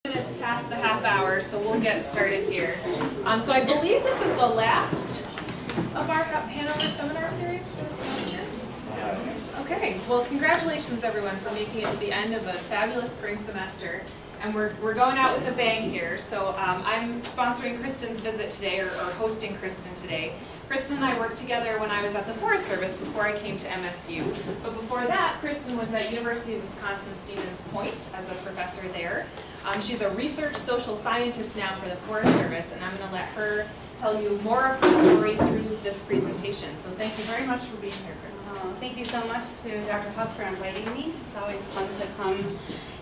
Minutes past the half hour, so we'll get started here. So I believe this is the last of our Hanover seminar series for the semester. Okay, well congratulations everyone for making it to the end of a fabulous spring semester. And we're going out with a bang here. So I'm sponsoring Kristin's visit today, or hosting Kristin today. Kristin and I worked together when I was at the Forest Service before I came to MSU. But before that, Kristin was at University of Wisconsin-Stevens Point as a professor there. She's a research social scientist now for the Forest Service, and I'm going to let her tell you more of her story through this presentation. So thank you very much for being here, Kristin. Thank you so much to Dr. Huff for inviting me. It's always fun to come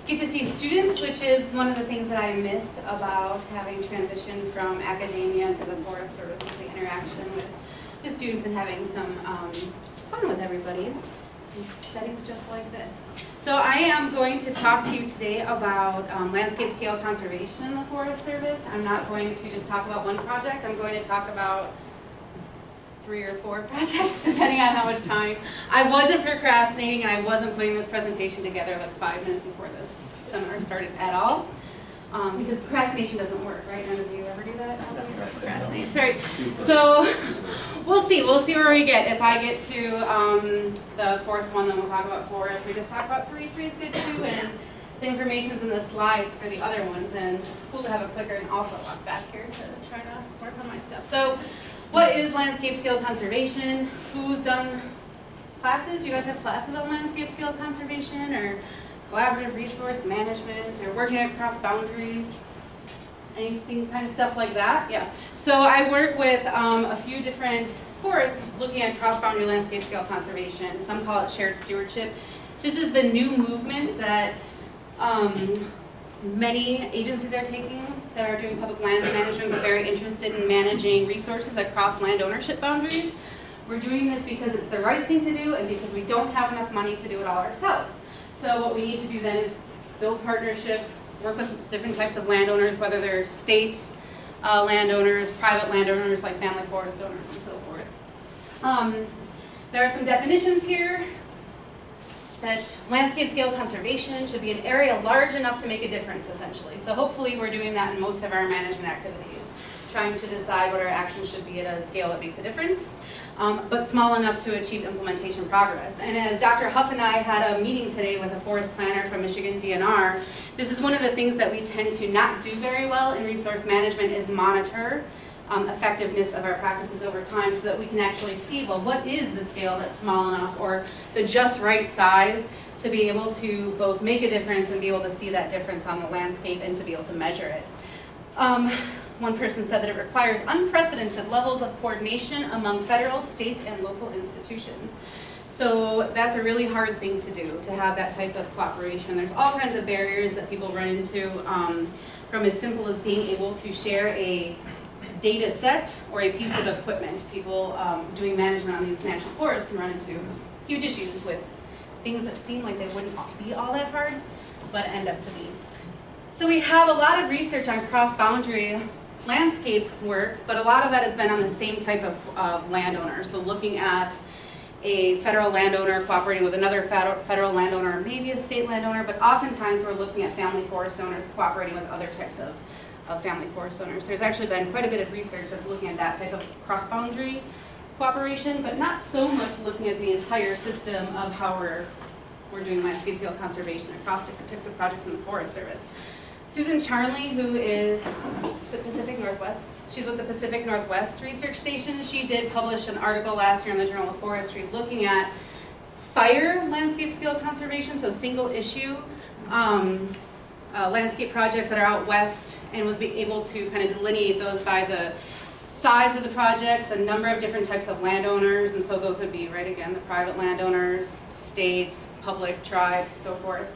get to see students, which is one of the things that I miss about having transitioned from academia to the Forest Service, is the interaction with the students and having some fun with everybody in settings just like this. So I am going to talk to you today about landscape scale conservation in the Forest Service. I'm not going to just talk about one project. I'm going to talk about 3 or 4 projects, depending on how much time. I wasn't procrastinating, and I wasn't putting this presentation together like 5 minutes before this seminar started at all. Because procrastination doesn't work, right? None of you ever do that? Procrastinate. Sorry. So we'll see. We'll see where we get. If I get to the 4th one, then we'll talk about 4. If we just talk about 3 is good too. And the information's in the slides for the other ones. And cool to have a clicker and also walk back here to try to work on my stuff. So what is landscape scale conservation? Who's done classes? You guys have classes on landscape scale conservation, or collaborative resource management, or working across boundaries? Anything kind of stuff like that? Yeah. So I work with a few different forests looking at cross-boundary landscape scale conservation. Some call it shared stewardship. This is the new movement that many agencies are taking that are doing public lands management, but very interested in managing resources across land ownership boundaries. We're doing this because it's the right thing to do and because we don't have enough money to do it all ourselves. So what we need to do then is build partnerships, work with different types of landowners, whether they're state landowners, private landowners like family forest owners, and so forth. There are some definitions here. That landscape scale conservation should be an area large enough to make a difference, essentially. So hopefully we're doing that in most of our management activities, trying to decide what our actions should be at a scale that makes a difference, but small enough to achieve implementation progress. And as Dr. Huff and I had a meeting today with a forest planner from Michigan DNR, this is one of the things that we tend to not do very well in resource management, is monitor effectiveness of our practices over time, so that we can actually see, well, what is the scale that's small enough or the just right size to be able to both make a difference and be able to see that difference on the landscape and to be able to measure it. One person said that it requires unprecedented levels of coordination among federal, state, and local institutions. So that's a really hard thing to do, to have that type of cooperation. There's all kinds of barriers that people run into, from as simple as being able to share a data set or a piece of equipment. People doing management on these national forests can run into huge issues with things that seem like they wouldn't be all that hard, but end up to be. So we have a lot of research on cross-boundary landscape work, but a lot of that has been on the same type of landowner. So looking at a federal landowner cooperating with another federal landowner, maybe a state landowner, but oftentimes we're looking at family forest owners cooperating with other types of family forest owners. There's actually been quite a bit of research that's looking at that type of cross-boundary cooperation, but not so much looking at the entire system of how we're doing landscape scale conservation across different types of projects in the Forest Service. Susan Charnley, who is Pacific Northwest, she's with the Pacific Northwest Research Station. She did publish an article last year in the Journal of Forestry looking at fire landscape scale conservation, so single issue landscape projects that are out west, and was able to kind of delineate those by the size of the projects, the number of different types of landowners, and so those would be, right, again, the private landowners, states, public, tribes, so forth.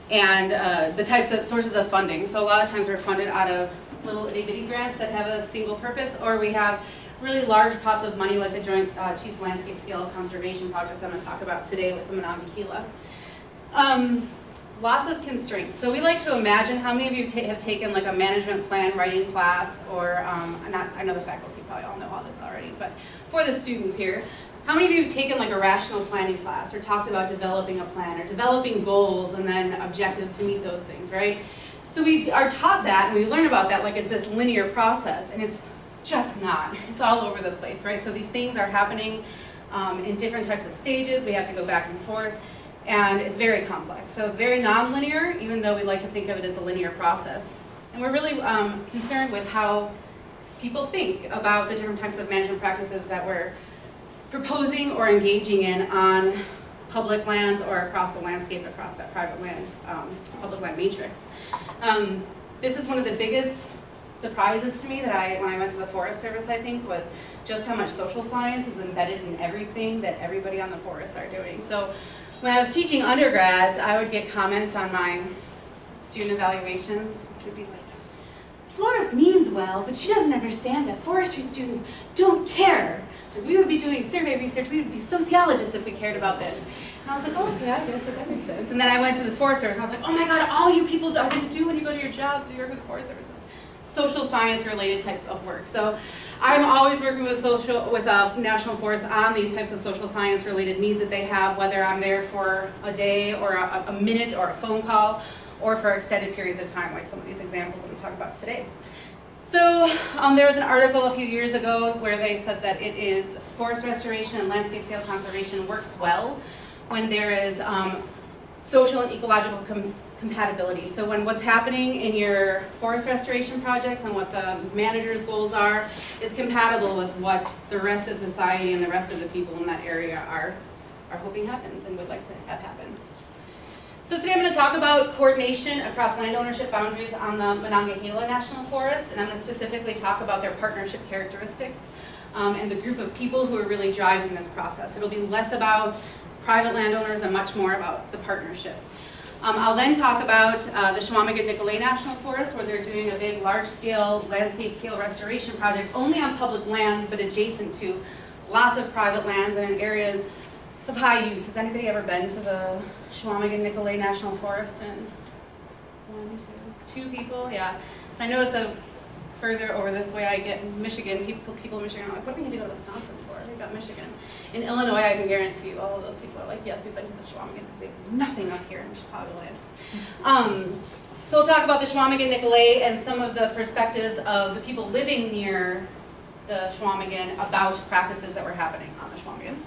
And the types of sources of funding. So a lot of times we're funded out of little itty-bitty grants that have a single purpose, or we have really large pots of money like the Joint Chiefs Landscape Scale Conservation projects I'm going to talk about today with the Monongahela. Lots of constraints. So we like to imagine, how many of you have taken like a management plan writing class, or I know the faculty probably all know all this already, but for the students here, How many of you have taken like a rational planning class or talked about developing a plan or developing goals and then objectives to meet those things, right? So we are taught that, and we learn about that like it's this linear process, and it's just not. It's all over the place, right? So these things are happening in different types of stages. We have to go back and forth, and it's very complex. So it's very non-linear, even though we like to think of it as a linear process. And we're really concerned with how people think about the different types of management practices that we're proposing or engaging in on public lands or across the landscape, across that private land, public land matrix. This is one of the biggest surprises to me that when I went to the Forest Service, I think, was just how much social science is embedded in everything that everybody on the forests are doing. So when I was teaching undergrads, I would get comments on my student evaluations, which would be like, Floress means well, but she doesn't understand that forestry students don't care. So we would be doing survey research, we would be sociologists if we cared about this. And I was like, oh, okay, I guess that makes sense. And then I went to the Forest Service, and I was like, oh my God, all you people are going to do when you go to your jobs, you work with the Forest Service, social science related type of work. So I'm always working with National Forests on these types of social science related needs that they have, whether I'm there for a day or a minute or a phone call, or for extended periods of time, like some of these examples I'm going to talk about today. So there was an article a few years ago where they said that it is forest restoration and landscape scale conservation works well when there is social and ecological compatibility. So when what's happening in your forest restoration projects and what the manager's goals are is compatible with what the rest of society and the rest of the people in that area are hoping happens and would like to have happen. So today I'm going to talk about coordination across land ownership boundaries on the Monongahela National Forest, and I'm going to specifically talk about their partnership characteristics and the group of people who are really driving this process. It'll be less about private landowners and much more about the partnership. I'll then talk about the Chequamegon-Nicolet National Forest, where they're doing a big, large-scale, landscape-scale restoration project only on public lands, but adjacent to lots of private lands and in areas of high use. Has anybody ever been to the Chequamegon-Nicolet National Forest? And two people, yeah. So I noticed that further over this way I get Michigan, people in Michigan are like, what do we need to go to Wisconsin for? We've got Michigan. In Illinois, I can guarantee you all of those people are like, yes, we've been to the Chequamegon because we have nothing up here in Chicagoland. So we'll talk about the Chequamegon-Nicolet and some of the perspectives of the people living near the Chequamegon about practices that were happening on the Chequamegon.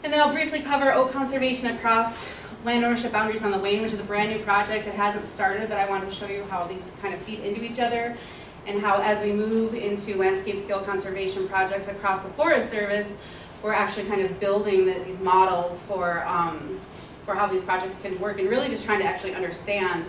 And then I'll briefly cover oak conservation across land ownership boundaries on the Wayne, which is a brand new project. It hasn't started, but I wanted to show you how these kind of feed into each other and how as we move into landscape scale conservation projects across the Forest Service, we're actually kind of building these models for how these projects can work and really just trying to actually understand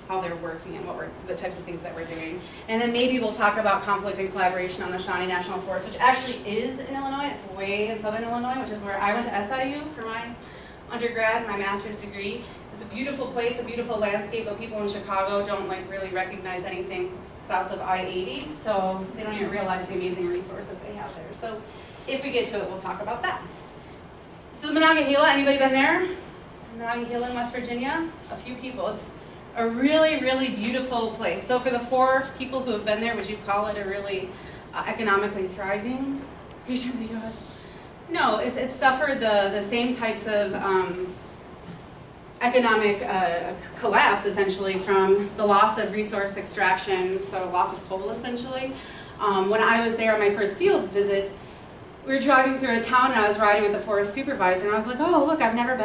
how they're working and the types of things that we're doing. And then maybe we'll talk about conflict and collaboration on the Shawnee National Forest, which actually is in Illinois. It's way in southern Illinois, which is where I went to SIU for my undergrad, my master's degree. It's a beautiful place, a beautiful landscape, but people in Chicago don't really recognize anything south of I-80, so they don't even realize the amazing resource that they have there. So if we get to it, we'll talk about that. So the Monongahela, anybody been there? Monongahela in West Virginia? A few people. It's a really, really beautiful place. So for the 4 people who have been there, would you call it a really economically thriving region of the U.S.? No, it's suffered the same types of economic collapse, essentially, from the loss of resource extraction, so loss of coal, essentially. When I was there on my first field visit, we were driving through a town, and I was riding with the forest supervisor, and I was like, oh, look, I've never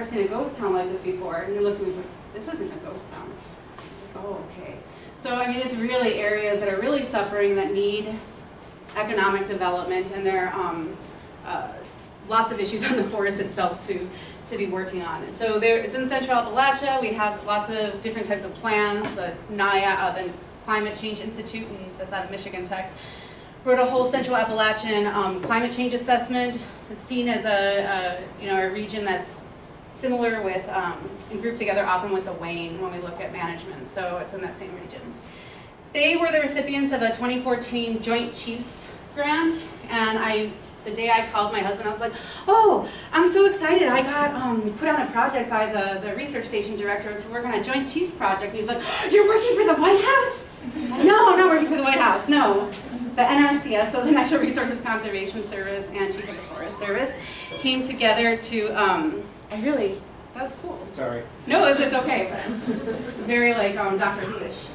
seen a ghost town like this before. And he looked at me and was like, this isn't a ghost town. I was like, oh, okay. So, I mean, it's really areas that are really suffering that need economic development, and there are lots of issues on the forest itself to be working on. So it's in Central Appalachia. We have lots of different types of plans. The NIA, the Climate Change Institute, and that's out of Michigan Tech, wrote a whole Central Appalachian climate change assessment. It's seen as a region that's similar with, and grouped together often with the Wayne when we look at management, so it's in that same region. They were the recipients of a 2014 Joint Chiefs grant, and the day I called my husband, I was like, oh, I'm so excited. I got put on a project by the research station director to work on a Joint Chiefs project. And he was like, you're working for the White House? No, I'm not working for the White House, no. The NRCS, so the Natural Resources Conservation Service and Chief of the Forest Service, came together to, I really That's cool. Sorry. No, it's okay, but it's very like Dr. Who-ish.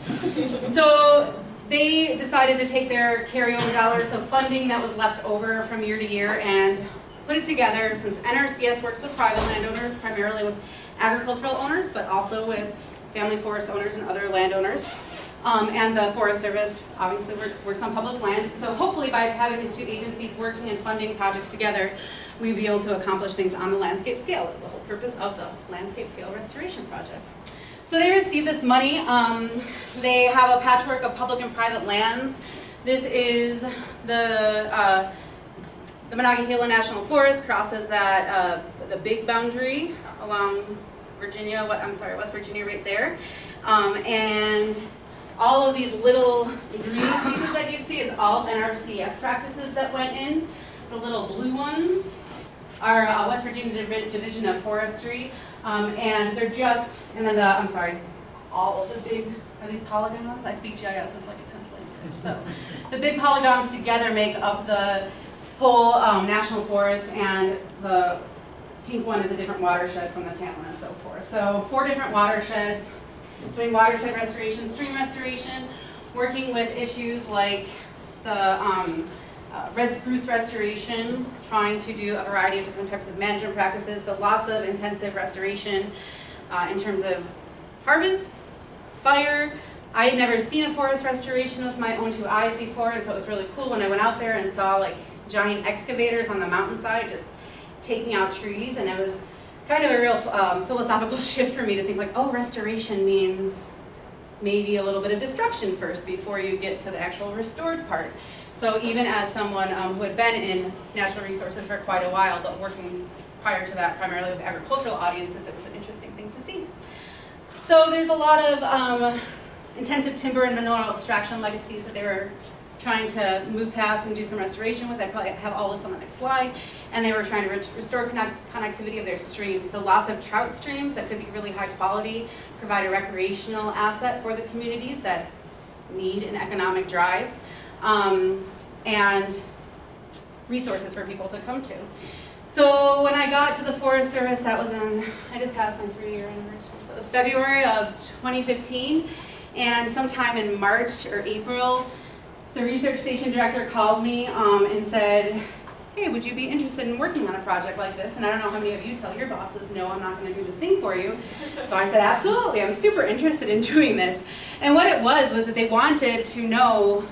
So they decided to take their carryover dollars, so funding that was left over from year to year, and put it together, since NRCS works with private landowners, primarily with agricultural owners, but also with family forest owners and other landowners. And the Forest Service obviously works on public lands. So hopefully by having these two agencies working and funding projects together, we'd be able to accomplish things on the landscape scale. That's the whole purpose of the landscape scale restoration projects. So they received this money. They have a patchwork of public and private lands. This is the Monongahela National Forest crosses that the big boundary along West Virginia right there. And all of these little green pieces that you see is all NRCS practices that went in. The little blue ones are West Virginia Division of Forestry. And they're just, and then all of the big, are these polygons? I speak GIS as like a 10th language. So the big polygons together make up the whole national forest, and the pink one is a different watershed from the tan one and so forth. So 4 different watersheds, doing watershed restoration, stream restoration, working with issues like the red spruce restoration, trying to do a variety of different types of management practices, so lots of intensive restoration in terms of harvests, fire. I had never seen a forest restoration with my own 2 eyes before, and so it was really cool when I went out there and saw like giant excavators on the mountainside just taking out trees, and it was kind of a real philosophical shift for me to think like, oh, restoration means maybe a little bit of destruction first before you get to the actual restored part. So even as someone who had been in natural resources for quite a while, but working prior to that primarily with agricultural audiences, it was an interesting thing to see. So there's a lot of intensive timber and mineral extraction legacies that they were trying to move past and do some restoration with. I probably have all this on the next slide. And they were trying to restore connectivity of their streams. So lots of trout streams that could be really high quality, provide a recreational asset for the communities that need an economic drive, and resources for people to come to. So when I got to the Forest Service, that was I just passed my 3-year anniversary, so it was February of 2015. And sometime in March or April, the research station director called me and said, hey, would you be interested in working on a project like this? And I don't know how many of you tell your bosses, no, I'm not going to do this thing for you. So I said, absolutely, I'm super interested in doing this. And what it was that they wanted to know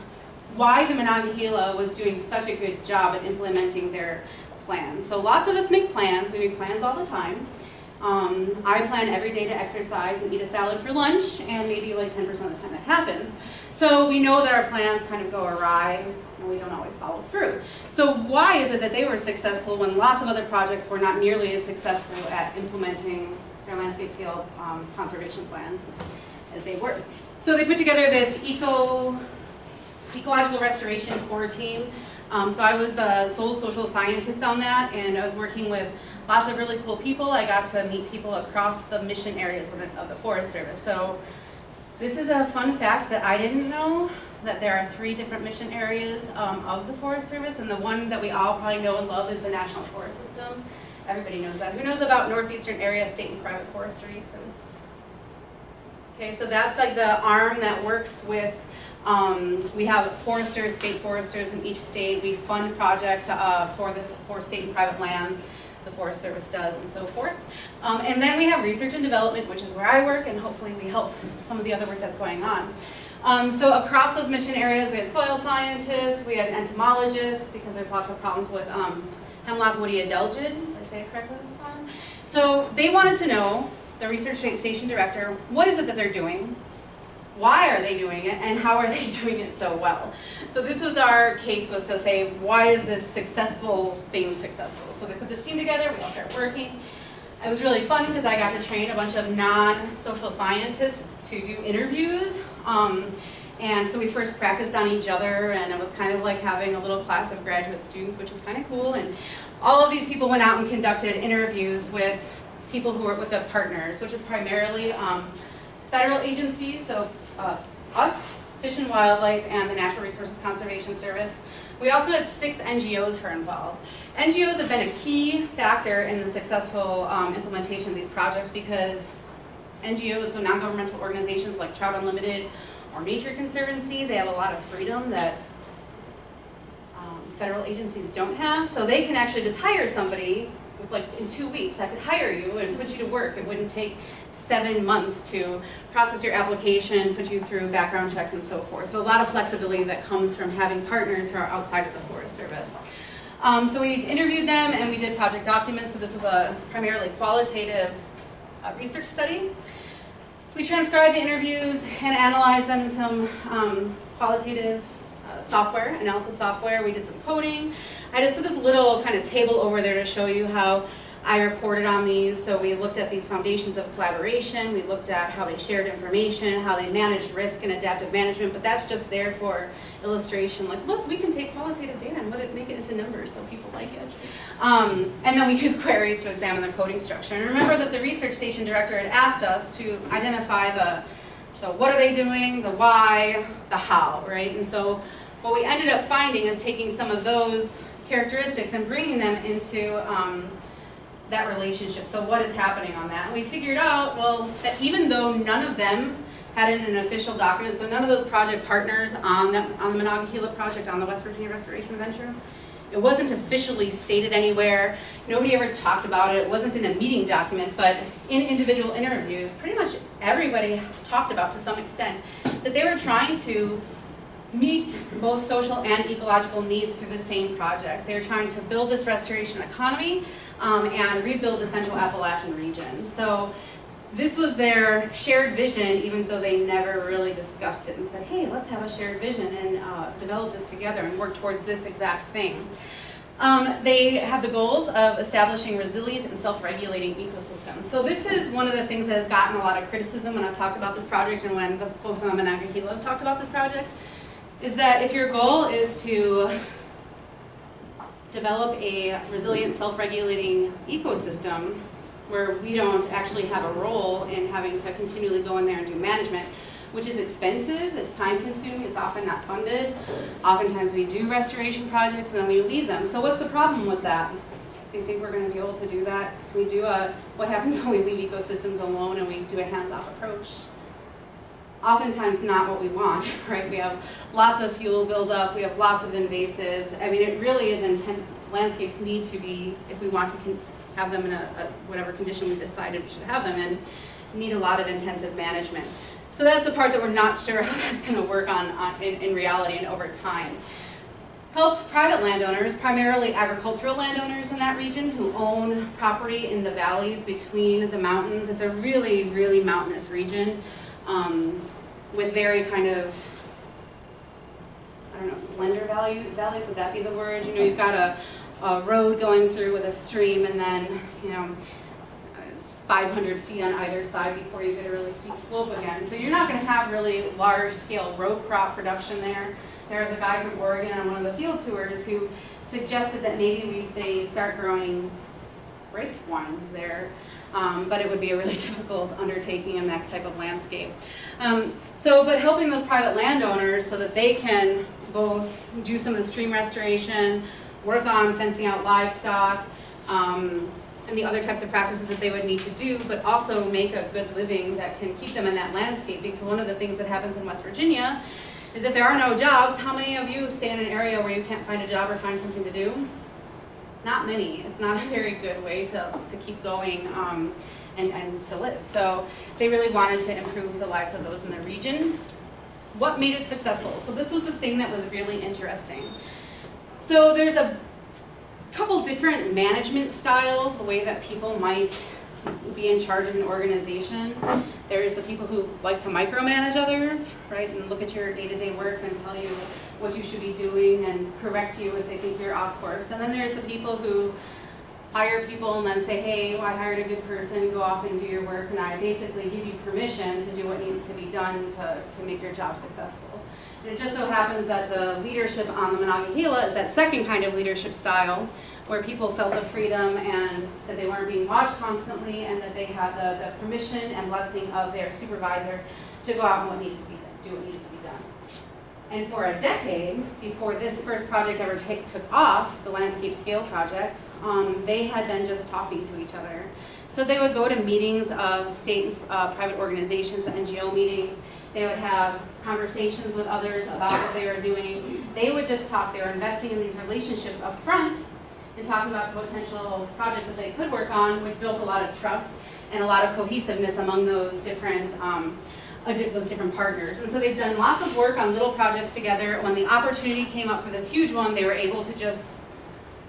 why the Monongahela was doing such a good job at implementing their plans. So lots of us make plans. We make plans all the time. I plan every day to exercise and eat a salad for lunch, and maybe like 10% of the time that happens. So we know that our plans kind of go awry, and we don't always follow through. So why is it that they were successful when lots of other projects were not nearly as successful at implementing their landscape scale conservation plans as they were? So they put together this ecological restoration core team. So I was the sole social scientist on that, and I was working with lots of really cool people. I got to meet people across the mission areas of the Forest Service. So this is a fun fact that I didn't know, that there are 3 different mission areas of the Forest Service, and the one that we all probably know and love is the National Forest System. Everybody knows that. Who knows about Northeastern Area State and Private Forestry? Okay, so that's like the arm that works with, we have foresters, state foresters in each state. We fund projects for state and private lands. The Forest Service does, and so forth. And then we have research and development, which is where I work, and hopefully we help some of the other work that's going on. So across those mission areas, we had soil scientists, we had entomologists, because there's lots of problems with hemlock woody adelgid. Did I say it correctly this time? So they wanted to know, the research station director, what is it that they're doing? Why are they doing it, and how are they doing it so well? So this was our case, was to say, why is this successful thing successful? So they put this team together, we all started working. It was really fun because I got to train a bunch of non-social scientists to do interviews. And so we first practiced on each other, and it was kind of like having a little class of graduate students, which was kind of cool. And all of these people went out and conducted interviews with people who work with the partners, which is primarily federal agencies, so us, Fish and Wildlife, and the Natural Resources Conservation Service We also had 6 NGOs who are involved. NGOs have been a key factor in the successful implementation of these projects because NGOs, so non-governmental organizations like Trout Unlimited or Nature Conservancy, they have a lot of freedom that federal agencies don't have. So they can actually just hire somebody with, like, in 2 weeks. I could hire you and put you to work. It wouldn't take 7 months to process your application, put you through background checks and so forth. So a lot of flexibility that comes from having partners who are outside of the Forest Service. So we interviewed them and we did project documents. So this was a primarily qualitative research study. We transcribed the interviews and analyzed them in some qualitative software, analysis software. We did some coding. I just put this little kind of table over there to show you how I reported on these. So we looked at these foundations of collaboration. We looked at how they shared information, how they managed risk and adaptive management, but that's just there for illustration. Like, look, we can take qualitative data and make it into numbers so people like it. And then we use queries to examine their coding structure. And remember that the research station director had asked us to identify the what are they doing, the why, the how, right? And so what we ended up finding is taking some of those characteristics and bringing them into that relationship. So what is happening on that? And we figured out, well, that even though none of them had it in an official document, so none of those project partners on the Monongahela project, on the West Virginia Restoration Venture, it wasn't officially stated anywhere. Nobody ever talked about it. It wasn't in a meeting document, but in individual interviews, pretty much everybody talked about to some extent that they were trying to meet both social and ecological needs through the same project. They were trying to build this restoration economy and rebuild the Central Appalachian region. So this was their shared vision, even though they never really discussed it and said, hey, let's have a shared vision and develop this together and work towards this exact thing. They have the goals of establishing resilient and self-regulating ecosystems. So this is one of the things that has gotten a lot of criticism when I've talked about this project and when the folks on the Monongahela have talked about this project, is that if your goal is to develop a resilient, self-regulating ecosystem where we don't actually have a role in having to continually go in there and do management, which is expensive, it's time-consuming, it's often not funded. Oftentimes we do restoration projects and then we leave them. So what's the problem with that? Do you think we're going to be able to do that? Can we do what happens when we leave ecosystems alone and we do a hands-off approach? Oftentimes not what we want, right? We have lots of fuel buildup, we have lots of invasives. I mean, it really is landscapes need to be, if we want to have them in whatever condition we decided we should have them in, need a lot of intensive management. So that's the part that we're not sure how that's going to work in reality and over time. Help private landowners, primarily agricultural landowners in that region who own property in the valleys between the mountains. It's a really, really mountainous region. With very kind of, I don't know, slender valleys, would that be the word? You know, you've got a road going through with a stream and then, you know, it's 500 feet on either side before you get a really steep slope again. So you're not going to have really large-scale row crop production there. There was a guy from Oregon on one of the field tours who suggested that maybe they start growing grape wines there. But it would be a really difficult undertaking in that type of landscape. But helping those private landowners so that they can both do some of the stream restoration, work on fencing out livestock, and the other types of practices that they would need to do, but also make a good living that can keep them in that landscape. Because one of the things that happens in West Virginia is if there are no jobs, how many of you stay in an area where you can't find a job or find something to do? Not many. It's not a very good way to keep going and to live. So they really wanted to improve the lives of those in the region. What made it successful? So this was the thing that was really interesting. So there's a couple different management styles, the way that people might be in charge of an organization. There's the people who like to micromanage others, right, and look at your day-to-day work and tell you what you should be doing and correct you if they think you're off course. And then there's the people who hire people and then say, hey, well, I hired a good person, go off and do your work, and I basically give you permission to do what needs to be done to make your job successful. And it just so happens that the leadership on the Monongahela is that second kind of leadership style, where people felt the freedom and that they weren't being watched constantly and that they had the permission and blessing of their supervisor to go out and do what needed to be done. And for a decade, before this first project ever took off, the landscape scale project, they had been just talking to each other. So they would go to meetings of state and private organizations, the NGO meetings. They would have conversations with others about what they were doing. They would just talk. They were investing in these relationships up front and talking about potential projects that they could work on, which built a lot of trust and a lot of cohesiveness among those different partners. And so they've done lots of work on little projects together. When the opportunity came up for this huge one, they were able to just,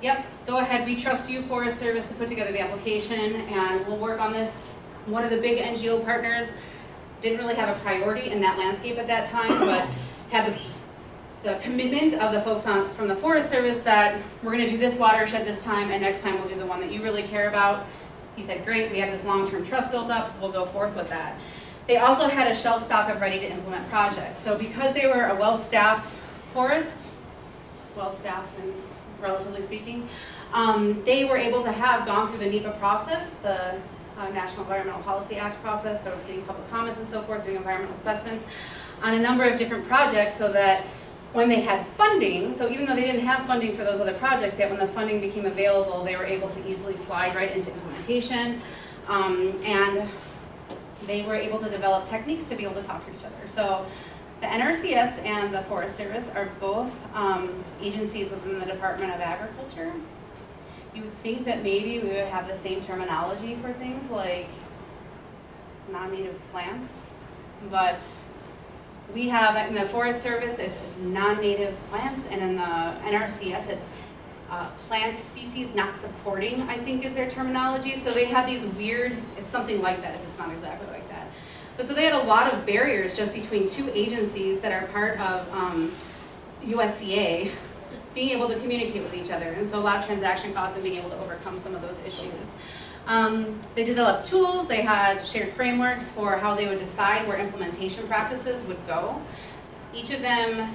yep, go ahead, we trust you, Forest Service, to put together the application, and we'll work on this. One of the big NGO partners didn't really have a priority in that landscape at that time, but had the commitment of the folks from the Forest Service that we're going to do this watershed this time, and next time we'll do the one that you really care about. He said, great, we have this long-term trust built up, we'll go forth with that. They also had a shelf stock of ready-to-implement projects. So because they were a well-staffed forest, well-staffed and relatively speaking, they were able to have gone through the NEPA process, the National Environmental Policy Act process, so getting public comments and so forth, doing environmental assessments on a number of different projects, so that when they had funding, so even though they didn't have funding for those other projects yet, when the funding became available, they were able to easily slide right into implementation. And they were able to develop techniques to be able to talk to each other. So the NRCS and the Forest Service are both agencies within the Department of Agriculture. You would think that maybe we would have the same terminology for things like non-native plants, but we have, in the Forest Service, it's non-native plants, and in the NRCS, it's plant species not supporting, I think is their terminology. So they have these weird, it's something like that if it's not exactly like that. But so they had a lot of barriers just between two agencies that are part of USDA being able to communicate with each other. And so a lot of transaction costs and being able to overcome some of those issues. They developed tools, they had shared frameworks for how they would decide where implementation practices would go. Each of them,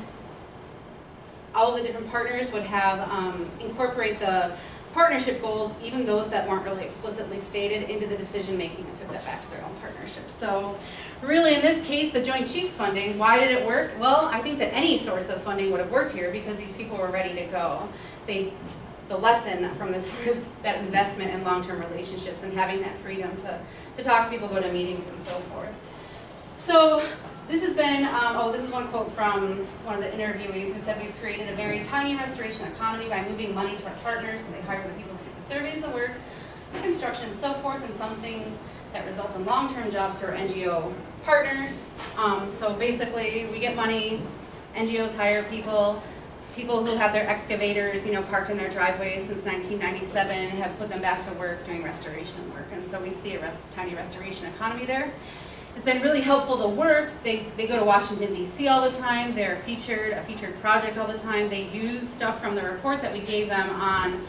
all of the different partners would have incorporate the partnership goals, even those that weren't really explicitly stated, into the decision making and took that back to their own partnership. So really in this case, the Joint Chiefs funding, why did it work? Well, I think that any source of funding would have worked here because these people were ready to go. The lesson from this was that investment in long-term relationships and having that freedom to talk to people, go to meetings and so forth. So this has been, this is one quote from one of the interviewees who said, we've created a very tiny restoration economy by moving money to our partners, so they hire the people to do the surveys, the work, the construction, and so forth, and some things that result in long-term jobs through our NGO partners. So basically, we get money, NGOs hire people who have their excavators, parked in their driveways since 1997 have put them back to work doing restoration work. And so we see a tiny restoration economy there. It's been really helpful to work. They go to Washington, D.C. all the time. They're a featured project all the time. They use stuff from the report that we gave them on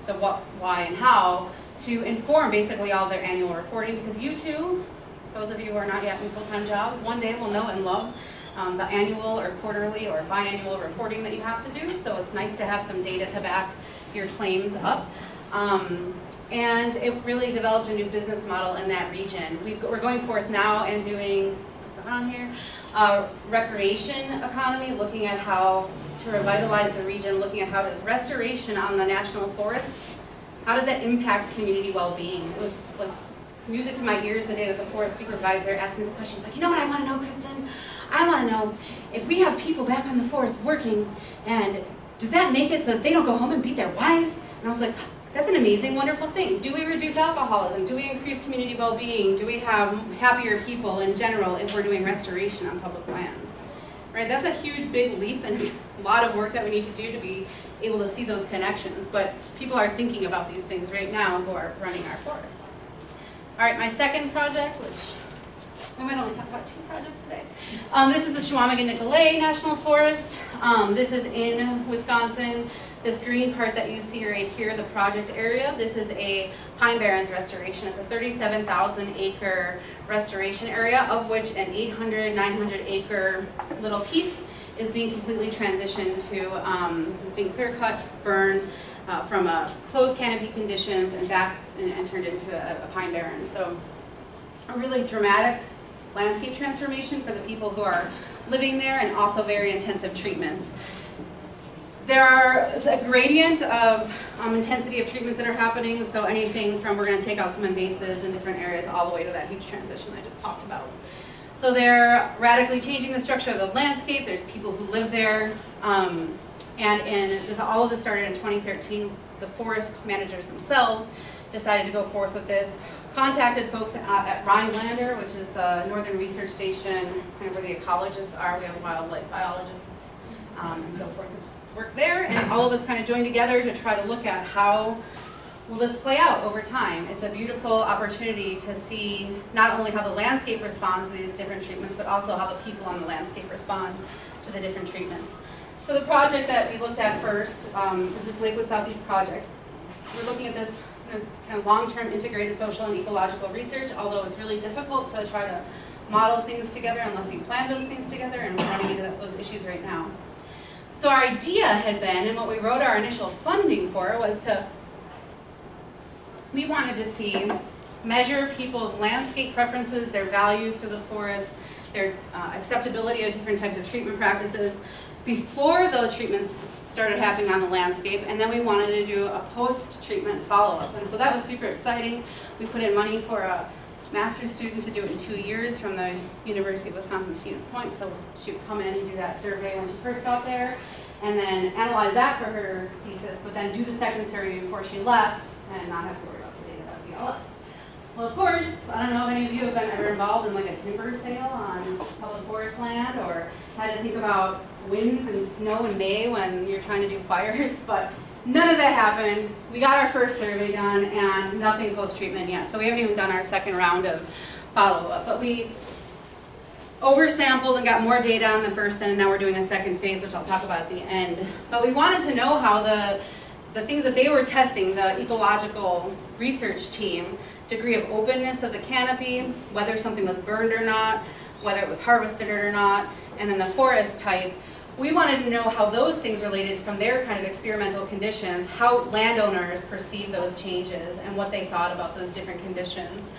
the what, why, and how to inform basically all their annual reporting, because you too, those of you who are not yet in full-time jobs, one day will know and love the annual or quarterly or biannual reporting that you have to do. So it's nice to have some data to back your claims up. And it really developed a new business model in that region. We're going forth now and doing, what's on here, recreation economy, looking at how to revitalize the region, looking at how does restoration on the national forest, how does that impact community well-being? It was like music to my ears the day that the forest supervisor asked me the question. He's like, you know what I want to know, Kristin? I want to know if we have people back on the forest working, and does that make it so that they don't go home and beat their wives? And I was like, that's an amazing, wonderful thing. Do we reduce alcoholism? Do we increase community well-being? Do we have happier people in general if we're doing restoration on public lands? Right? That's a huge, big leap, and it's a lot of work that we need to do to be able to see those connections. But people are thinking about these things right now who are running our forests. All right, my second project, which we might only talk about 2 projects today. This is the Chequamegon-Nicolet National Forest. This is in Wisconsin. This green part that you see right here, the project area, this is a pine barrens restoration. It's a 37,000 acre restoration area, of which an 800, 900 acre little piece is being completely transitioned to being clear cut, burned from closed canopy conditions and back and turned into a pine barren. So a really dramatic landscape transformation for the people who are living there, and also very intensive treatments. There's a gradient of intensity of treatments that are happening, so anything from we're going to take out some invasives in different areas all the way to that huge transition I just talked about. So they're radically changing the structure of the landscape. There's people who live there, all of this started in 2013. The forest managers themselves decided to go forth with this, contacted folks at Rhinelander, which is the northern research station, kind of where the ecologists are. We have wildlife biologists and so forth who work there, and all of us kind of joined together to try to look at how will this play out over time. It's a beautiful opportunity to see not only how the landscape responds to these different treatments, but also how the people on the landscape respond to the different treatments. So the project that we looked at first is this Lakewood Southeast project. We're looking at this kind of long-term integrated social and ecological research, although it's really difficult to try to model things together unless you plan those things together, and we're running into those issues right now. So our idea had been, and what we wrote our initial funding for, was we wanted to measure people's landscape preferences, their values for the forest, their acceptability of different types of treatment practices before those treatments started happening on the landscape, and then we wanted to do a post-treatment follow-up. And so that was super exciting. We put in money for a master's student to do it in 2 years from the University of Wisconsin-Stevens Point, so she would come in and do that survey when she first got there, and then analyze that for her thesis, but then do the second survey before she left, and not have to worry about the data that would be all us. Well, of course, I don't know if any of you have been ever involved in like a timber sale on public forest land, or had to think about winds and snow in May when you're trying to do fires, but none of that happened. We got our first survey done and nothing post-treatment yet, so we haven't even done our second round of follow-up. But we oversampled and got more data on the first end, and now we're doing a second phase, which I'll talk about at the end. But we wanted to know how the things that they were testing, the ecological research team, degree of openness of the canopy, whether something was burned or not, whether it was harvested or not, and then the forest type. We wanted to know how those things related from their kind of experimental conditions, how landowners perceive those changes and what they thought about those different conditions.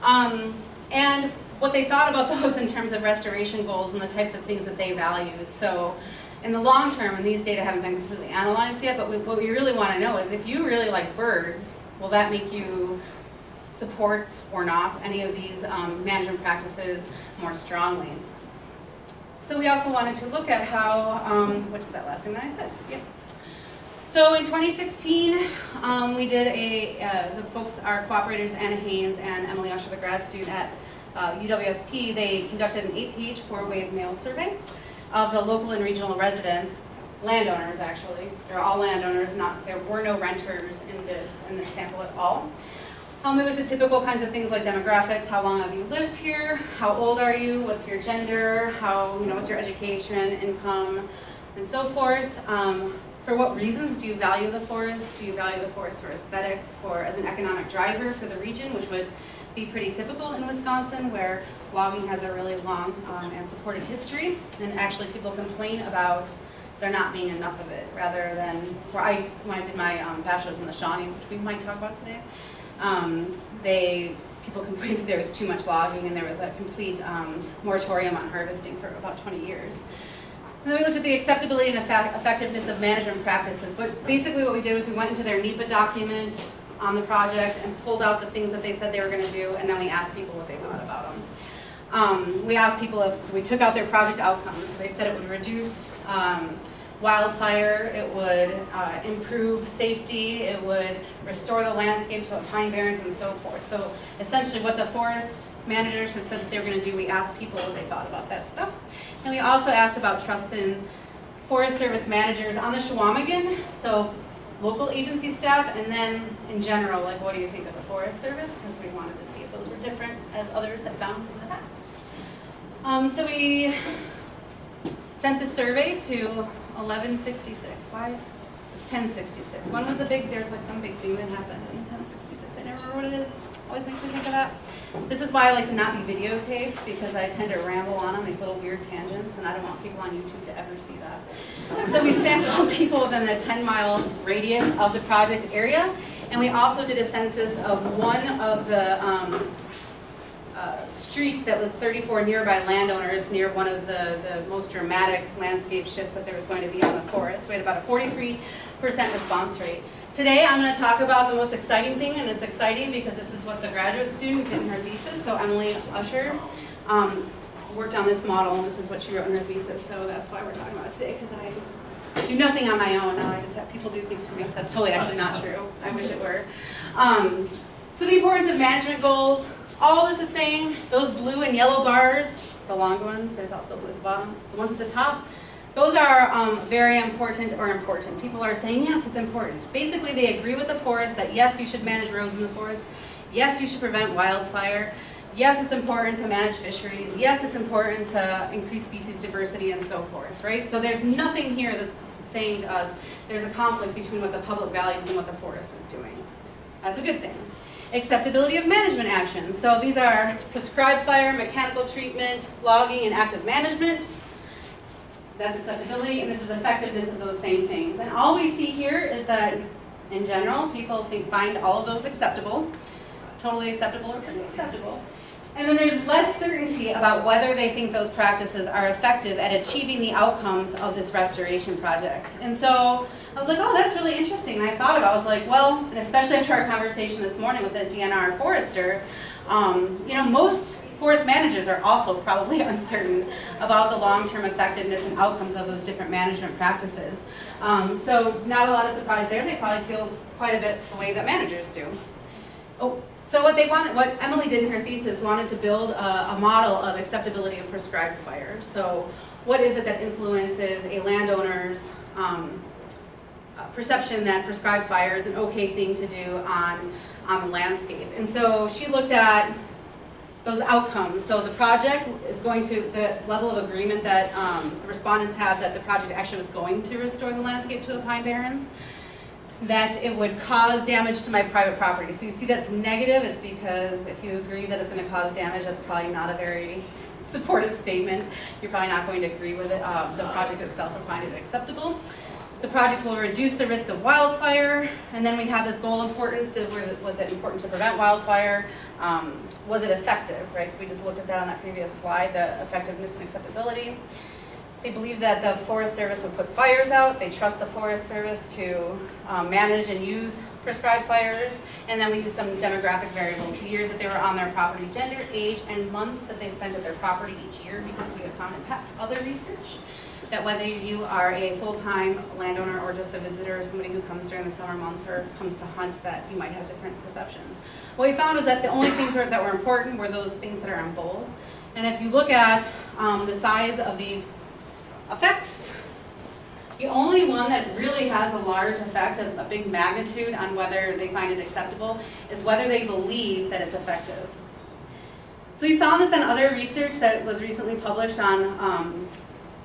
And what they thought about those in terms of restoration goals and the types of things that they valued. So in the long term, and these data haven't been completely analyzed yet, but what we really want to know is if you really like birds, will that make you support or not any of these management practices more strongly? So we also wanted to look at how, which is that last thing that I said? Yeah. So in 2016, we did the folks, our cooperators, Anna Haynes and Emily Usher, the grad student at UWSP, they conducted an 8-page 4-wave mail survey of the local and regional residents, landowners actually. They're all landowners, there were no renters in this sample at all. We looked at typical kinds of things like demographics, how long have you lived here, how old are you, what's your gender, what's your education, income, and so forth. For what reasons do you value the forest? Do you value the forest for aesthetics, as an economic driver for the region, which would be pretty typical in Wisconsin, where logging has a really long and supported history, and actually people complain about there not being enough of it, rather than, when I did my bachelor's in the Shawnee, which we might talk about today, people complained that there was too much logging and there was a complete moratorium on harvesting for about 20 years. And then we looked at the acceptability and effectiveness of management practices, but basically what we did was we went into their NEPA document on the project and pulled out the things that they said they were going to do, and then we asked people what they thought about them. We asked people so we took out their project outcomes. So they said it would reduce wildfire, it would improve safety, it would restore the landscape to pine barrens and so forth. So essentially what the forest managers had said that they were going to do, we asked people what they thought about that stuff. And we also asked about trust in Forest Service managers on the Chequamegon, so local agency staff, and then in general, like what do you think of the Forest Service? Because we wanted to see if those were different as others had found in the past. So we sent the survey to 1166. Why? It's 1066. When was there's like some big thing that happened in 1066. I never remember what it is. Always makes me think of that. This is why I like to not be videotaped, because I tend to ramble on these little weird tangents, and I don't want people on YouTube to ever see that. So we sampled people within a 10-mile radius of the project area, and we also did a census of one of the street that was 34 nearby landowners near one of the most dramatic landscape shifts that there was going to be on the forest. We had about a 43% response rate. Today I'm going to talk about the most exciting thing, and it's exciting because this is what the graduate student did in her thesis. So Emily Usher worked on this model, and this is what she wrote in her thesis. So that's why we're talking about it today, because I do nothing on my own. I just have people do things for me. That's totally actually not true. I wish it were. So the importance of management goals. All this is saying, those blue and yellow bars, the long ones, there's also blue at the bottom, the ones at the top, those are very important or important. People are saying, yes, it's important. Basically, they agree with the forest that yes, you should manage roads in the forest. Yes, you should prevent wildfire. Yes, it's important to manage fisheries. Yes, it's important to increase species diversity and so forth, right? So there's nothing here that's saying to us there's a conflict between what the public values and what the forest is doing. That's a good thing. Acceptability of management actions. So these are prescribed fire, mechanical treatment, logging, and active management. That's acceptability, and this is effectiveness of those same things. And all we see here is that, in general, people find all of those acceptable, totally acceptable or pretty acceptable. And then there's less certainty about whether they think those practices are effective at achieving the outcomes of this restoration project. And so I was like, oh, that's really interesting. And I thought about it, I was like, well, and especially after our conversation this morning with the DNR forester, you know, most forest managers are also probably uncertain about the long-term effectiveness and outcomes of those different management practices. So not a lot of surprise there. They probably feel quite a bit the way that managers do. Oh. So what Emily did in her thesis, wanted to build a model of acceptability of prescribed fire. So what is it that influences a landowner's perception that prescribed fire is an okay thing to do on the landscape? And so she looked at those outcomes. So the project is going to, the level of agreement that the respondents had that the project actually was going to restore the landscape to the Pine Barrens, that it would cause damage to my private property. So you see that's negative. It's because if you agree that it's going to cause damage, that's probably not a very supportive statement. You're probably not going to agree with it, the project itself, or find it acceptable. The project will reduce the risk of wildfire. And then we have this goal importance. Was it important to prevent wildfire? Was it effective, right? So we just looked at that on that previous slide, the effectiveness and acceptability. They believe that the Forest Service would put fires out. They trust the Forest Service to manage and use prescribed fires. And then we use some demographic variables, the years that they were on their property, gender, age, and months that they spent at their property each year, because we have found in other research that whether you are a full-time landowner or just a visitor or somebody who comes during the summer months or comes to hunt, that you might have different perceptions. What we found was that the only things that were important were those things that are in bold. And if you look at the size of these effects, the only one that really has a large effect, a big magnitude on whether they find it acceptable, is whether they believe that it's effective. So we found this in other research that was recently published on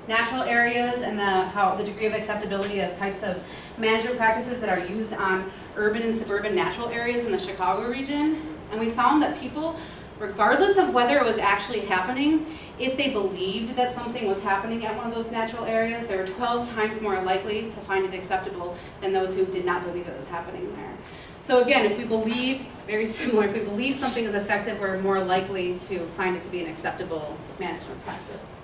natural areas and the degree of acceptability of types of management practices that are used on urban and suburban natural areas in the Chicago region. And we found that people, regardless of whether it was actually happening, if they believed that something was happening at one of those natural areas, they were 12 times more likely to find it acceptable than those who did not believe it was happening there. So again, if we believe, very similar, if we believe something is effective, we're more likely to find it to be an acceptable management practice.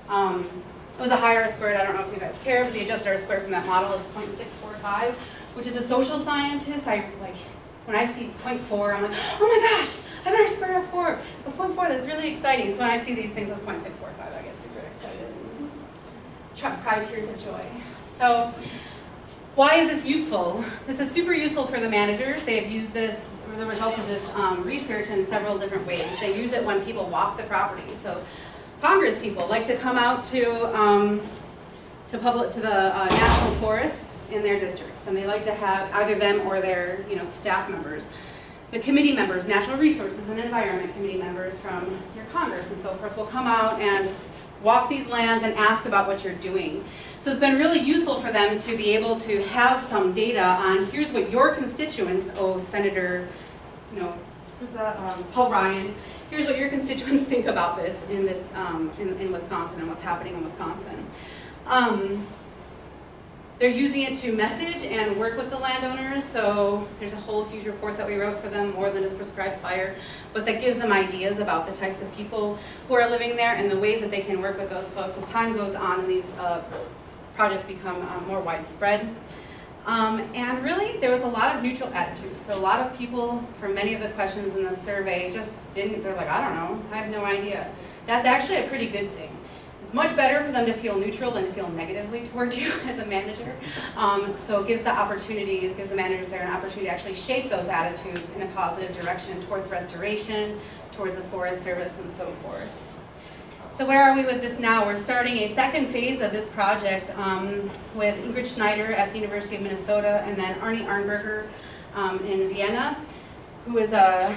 It was a high R-squared, I don't know if you guys care, but the adjusted R-squared from that model is 0.645, which is a social scientist. When I see 0.4, I'm like, oh my gosh, I have an R-squared of 4. With 0.4, that's really exciting. So when I see these things with 0.645, I get super excited and cry tears of joy. So why is this useful? This is super useful for the managers. They have used this, the results of this research, in several different ways. They use it when people walk the property. So Congress people like to come out to the national forests in their districts, and they like to have either them or their staff members. The committee members, Natural Resources and Environment committee members from your Congress and so forth, will come out and walk these lands and ask about what you're doing. So it's been really useful for them to be able to have some data on, here's what your constituents, Senator, who's that, Paul Ryan, here's what your constituents think about this in this in Wisconsin and what's happening in Wisconsin. They're using it to message and work with the landowners, so there's a whole huge report that we wrote for them, more than just prescribed fire, but that gives them ideas about the types of people who are living there and the ways that they can work with those folks as time goes on and these projects become more widespread. And really, there was a lot of neutral attitudes. So a lot of people, for many of the questions in the survey, just they're like, I don't know, I have no idea. That's actually a pretty good thing. It's much better for them to feel neutral than to feel negatively toward you as a manager. So it gives the managers there an opportunity to actually shape those attitudes in a positive direction towards restoration, towards the Forest Service, and so forth. So where are we with this now? We're starting a second phase of this project with Ingrid Schneider at the University of Minnesota, and then Arnie Arnberger in Vienna, who is a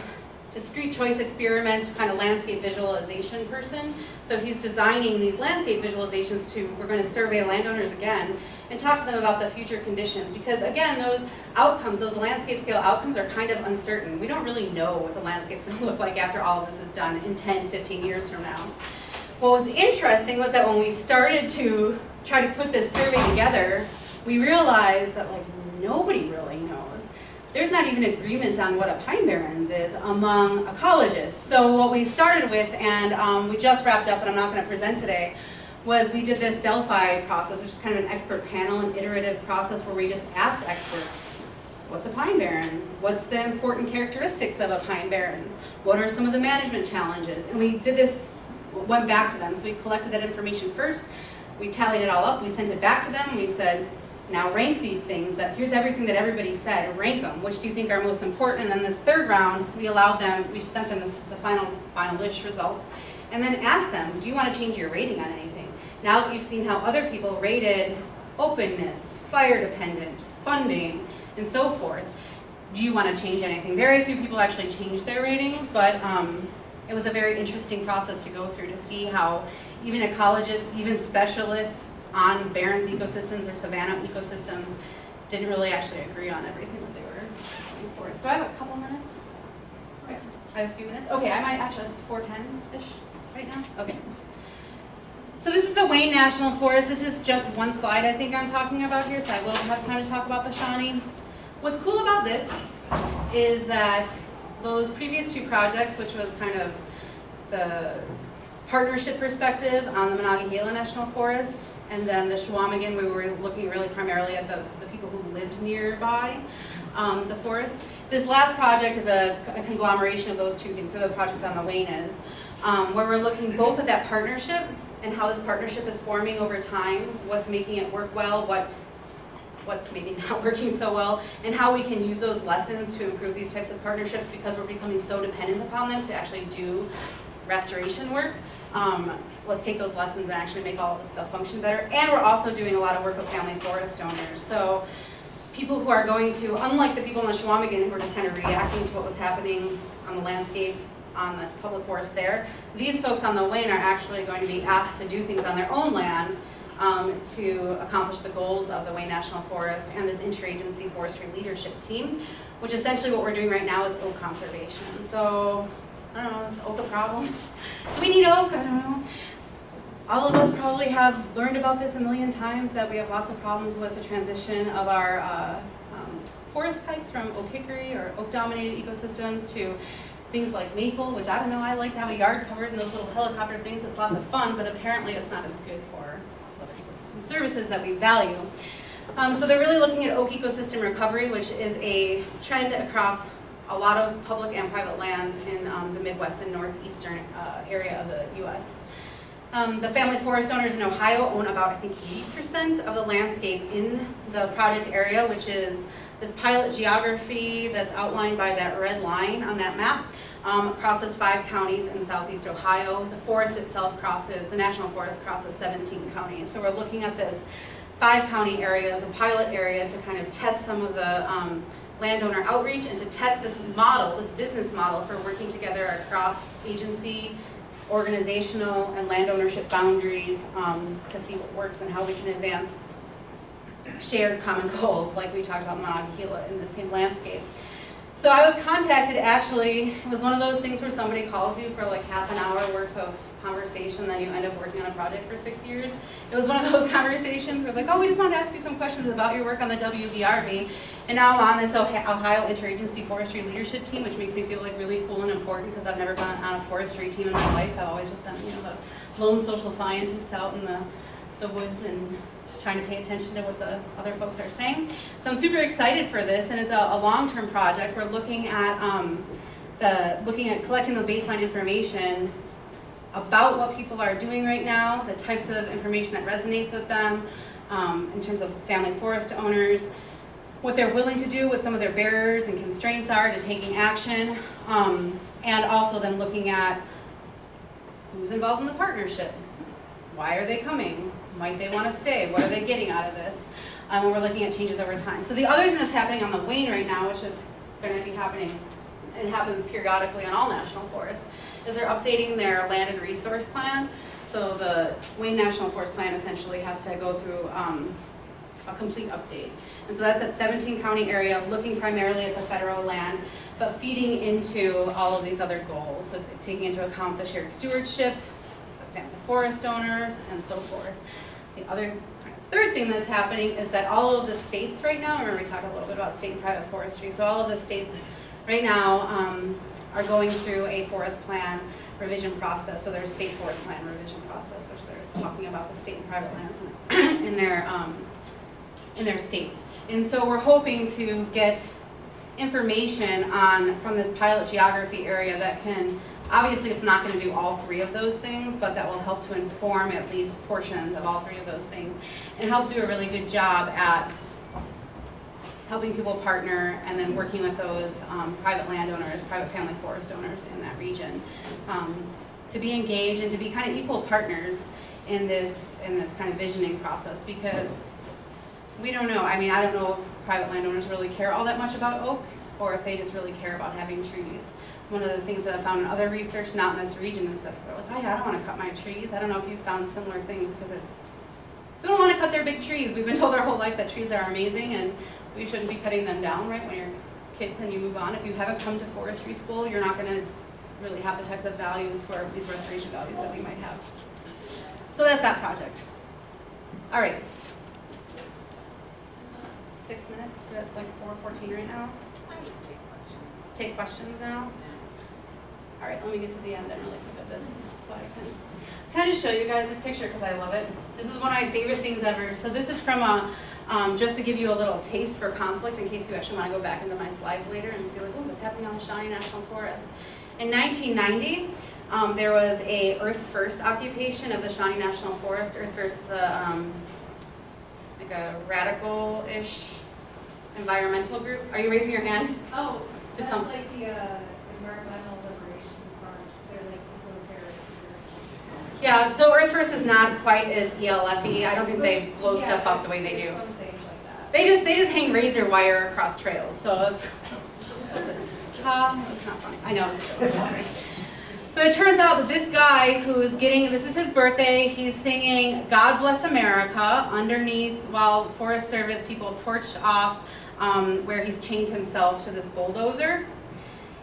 discrete choice experiment kind of landscape visualization person. So he's designing these landscape visualizations we're going to survey landowners again and talk to them about the future conditions, because again, those outcomes, those landscape scale outcomes are kind of uncertain. We don't really know what the landscape's going to look like after all of this is done in 10, 15 years from now. What was interesting was that when we started to try to put this survey together, we realized that nobody really knows. There's not even agreement on what a pine barrens is among ecologists. So what we started with, and we just wrapped up, but I'm not going to present today, was we did this Delphi process, which is kind of an expert panel, an iterative process where we just asked experts, what's a pine barrens? What's the important characteristics of a pine barrens? What are some of the management challenges? And we did this, went back to them. So we collected that information first, we tallied it all up, we sent it back to them, we said, now rank these things, here's everything that everybody said, rank them, which do you think are most important? And then this third round, we sent them the final-ish results, and then asked them, do you want to change your rating on anything? Now that you've seen how other people rated openness, fire dependent, funding, and so forth, do you want to change anything? Very few people actually changed their ratings, but it was a very interesting process to go through to see how even ecologists, even specialists on barrens ecosystems or savanna ecosystems didn't really actually agree on everything that they were going for. Do I have a couple minutes? I have a few minutes? Okay, I might actually, it's 4:10-ish right now? Okay. So this is the Wayne National Forest. This is just one slide I think I'm talking about here, so I will have time to talk about the Shawnee. What's cool about this is that those previous two projects, which was kind of the partnership perspective on the Monongahela National Forest, and then the Chequamegon, we were looking really primarily at the people who lived nearby the forest. This last project is a conglomeration of those two things, so the project on the Wayne is, where we're looking both at that partnership and how this partnership is forming over time, what's making it work well, what's maybe not working so well, and how we can use those lessons to improve these types of partnerships because we're becoming so dependent upon them to actually do restoration work. Let's take those lessons and actually make all of this stuff function better. And we're also doing a lot of work with family forest owners. So people who are going to, unlike the people in the Chequamegon who were just kind of reacting to what was happening on the landscape, on the public forest there, these folks on the Wayne are actually going to be asked to do things on their own land to accomplish the goals of the Wayne National Forest and this interagency forestry leadership team, which essentially what we're doing right now is oak conservation. So, I don't know, is oak a problem? Do we need oak? I don't know. All of us probably have learned about this a million times, that we have lots of problems with the transition of our forest types from oak hickory or oak-dominated ecosystems to things like maple, which I don't know, I like to have a yard covered in those little helicopter things. It's lots of fun, but apparently it's not as good for lots of other ecosystem services that we value. So they're really looking at oak ecosystem recovery, which is a trend across a lot of public and private lands in the Midwest and northeastern area of the U.S. The family forest owners in Ohio own about, I think, 80% of the landscape in the project area, which is this pilot geography that's outlined by that red line on that map. Crosses 5 counties in southeast Ohio. The forest itself the National Forest crosses 17 counties. So we're looking at this 5-county area as a pilot area to kind of test some of the landowner outreach and to test this model, this business model for working together across agency, organizational, and land ownership boundaries to see what works and how we can advance shared common goals like we talked about Monongahela in the same landscape. So I was contacted, actually, it was one of those things where somebody calls you for like half an hour worth of conversation, then you end up working on a project for 6 years. It was one of those conversations where like, oh, we just wanted to ask you some questions about your work on the WVRB. And now I'm on this Ohio Interagency Forestry Leadership Team, which makes me feel like really cool and important because I've never been on a forestry team in my life. I've always just been, you know, the lone social scientist out in the woods and trying to pay attention to what the other folks are saying. So I'm super excited for this, and it's a long-term project. We're looking at collecting the baseline information about what people are doing right now, the types of information that resonates with them in terms of family forest owners, what they're willing to do, what some of their barriers and constraints are to taking action, and also then looking at who's involved in the partnership. Why are they coming? Might they want to stay? What are they getting out of this? And we're looking at changes over time. So the other thing that's happening on the Wayne right now, which is going to be happening, and happens periodically on all national forests, is they're updating their land and resource plan. So the Wayne National Forest Plan essentially has to go through a complete update. And so that's at 17 county area, looking primarily at the federal land, but feeding into all of these other goals. So taking into account the shared stewardship, the family forest owners, and so forth. The other third thing that's happening is that all of the states right now, remember we talked a little bit about state and private forestry, so all of the states right now are going through a forest plan revision process. So there's state forest plan revision process, which they're talking about the state and private lands in their states. And so we're hoping to get information from this pilot geography area that can, obviously it's not going to do all three of those things, but that will help to inform at least portions of all three of those things and help do a really good job at helping people partner and then working with those private landowners, private family forest owners in that region to be engaged and to be kind of equal partners in this kind of visioning process, because we don't know. I mean, I don't know if private landowners really care all that much about oak or if they just really care about having trees. One of the things that I found in other research, not in this region, is that people are like, oh yeah, I don't want to cut my trees. I don't know if you've found similar things, because we don't want to cut their big trees. We've been told our whole life that trees are amazing and we shouldn't be cutting them down, right, when you're kids and you move on. If you haven't come to forestry school, you're not going to really have the types of values for these restoration values that we might have. So that's that project. All right. 6 minutes, so it's like 4:14 right now. I would take questions. Take questions now. All right, let me get to the end then really quick of this so I can I just show you guys this picture because I love it. This is one of my favorite things ever. So this is from just to give you a little taste for conflict in case you actually want to go back into my slides later and see like, oh, what's happening on the Shawnee National Forest. In 1990, there was a Earth First occupation of the Shawnee National Forest. Earth First is like a radical-ish environmental group. Are you raising your hand? Oh, that's like the environmental liberation part. They're like eco-terrorists. Yeah, so Earth First is not quite as ELF-y. I don't think they blow stuff up the way they do. Some things like that. They just hang razor wire across trails. So it's not funny. I know it's a joke. But it turns out that this guy who's this is his birthday, he's singing God Bless America underneath while Forest Service people torched off where he's chained himself to this bulldozer.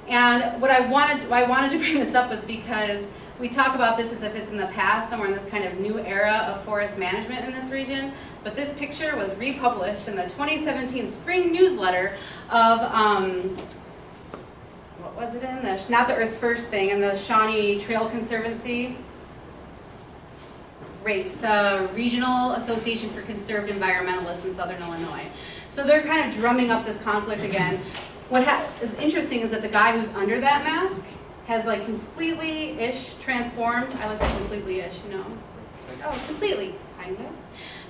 And what I wanted to bring this up was because we talk about this as if it's in the past, and we're in this kind of new era of forest management in this region. But this picture was republished in the 2017 spring newsletter of what was it in? Not the Earth First thing, and the Shawnee Trail Conservancy race, the Regional Association for Conserved Environmentalists in Southern Illinois. So they're kind of drumming up this conflict again. What is interesting is that the guy who's under that mask has like completely-ish transformed. I like that completely-ish, you know. Oh, completely, kind of.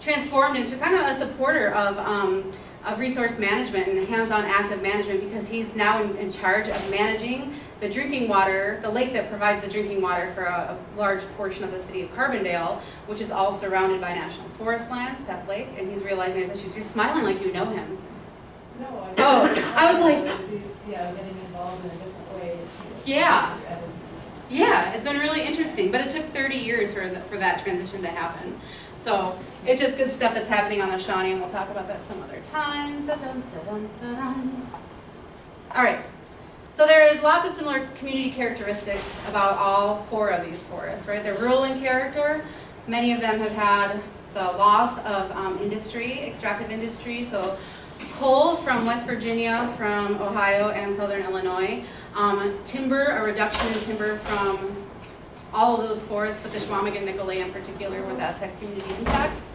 Transformed into kind of a supporter of resource management and hands-on active management, because he's now in charge of managing the drinking water, the lake that provides the drinking water for a large portion of the city of Carbondale, which is all surrounded by national forest land, that lake, and he's realizing there's issues. You're smiling like you know him. No, I was like, getting involved in a different way. Yeah. Yeah, it's been really interesting, but it took 30 years for that transition to happen. So it's just good stuff that's happening on the Shawnee, and we'll talk about that some other time. Dun, dun, dun, dun, dun. All right. So there's lots of similar community characteristics about all 4 of these forests, right? They're rural in character. Many of them have had the loss of industry, extractive industry. So coal from West Virginia, from Ohio, and southern Illinois. Timber, a reduction in timber from all of those forests, but the Schwamig and Nicolet in particular, where that's had community impacts.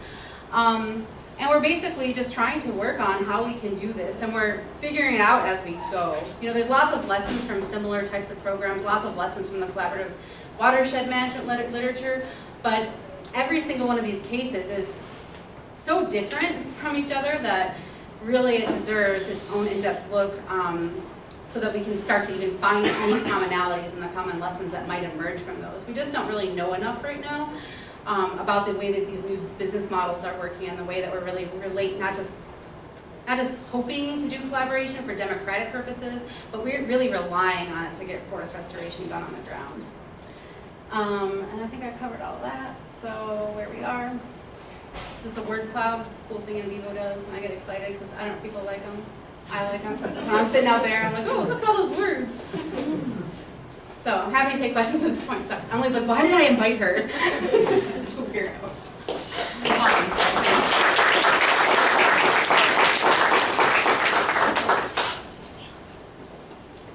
And we're basically just trying to work on how we can do this, and we're figuring it out as we go. You know, there's lots of lessons from similar types of programs, lots of lessons from the collaborative watershed management literature, but every single one of these cases is so different from each other that really it deserves its own in-depth look, so that we can start to even find any commonalities and the common lessons that might emerge from those. We just don't really know enough right now about the way that these new business models are working and the way that we're really not just hoping to do collaboration for democratic purposes, but we're really relying on it to get forest restoration done on the ground. And I think I covered all of that. So where we are, it's just a word cloud, just a cool thing InVivo does, and I get excited because I don't know if people like them. I like them. When I'm sitting out there, I'm like, oh, look at all those words. So I'm happy to take questions at this point. So Emily's like, why did I invite her? She's such a weirdo.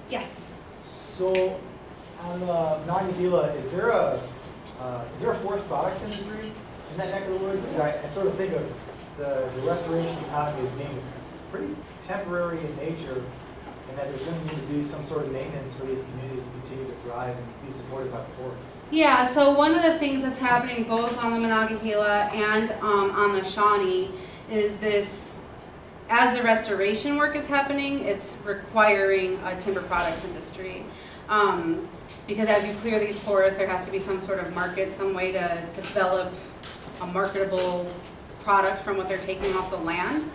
Yes. So on Monongahela, is there a forest products industry in that neck of the woods? I sort of think of the restoration economy as being pretty temporary in nature, and that there's going to need to be some sort of maintenance for these communities to continue to thrive and be supported by the forest. Yeah, so one of the things that's happening both on the Monongahela and on the Shawnee is this, as the restoration work is happening, it's requiring a timber products industry. Because as you clear these forests, there has to be some sort of market, some way to develop a marketable product from what they're taking off the land.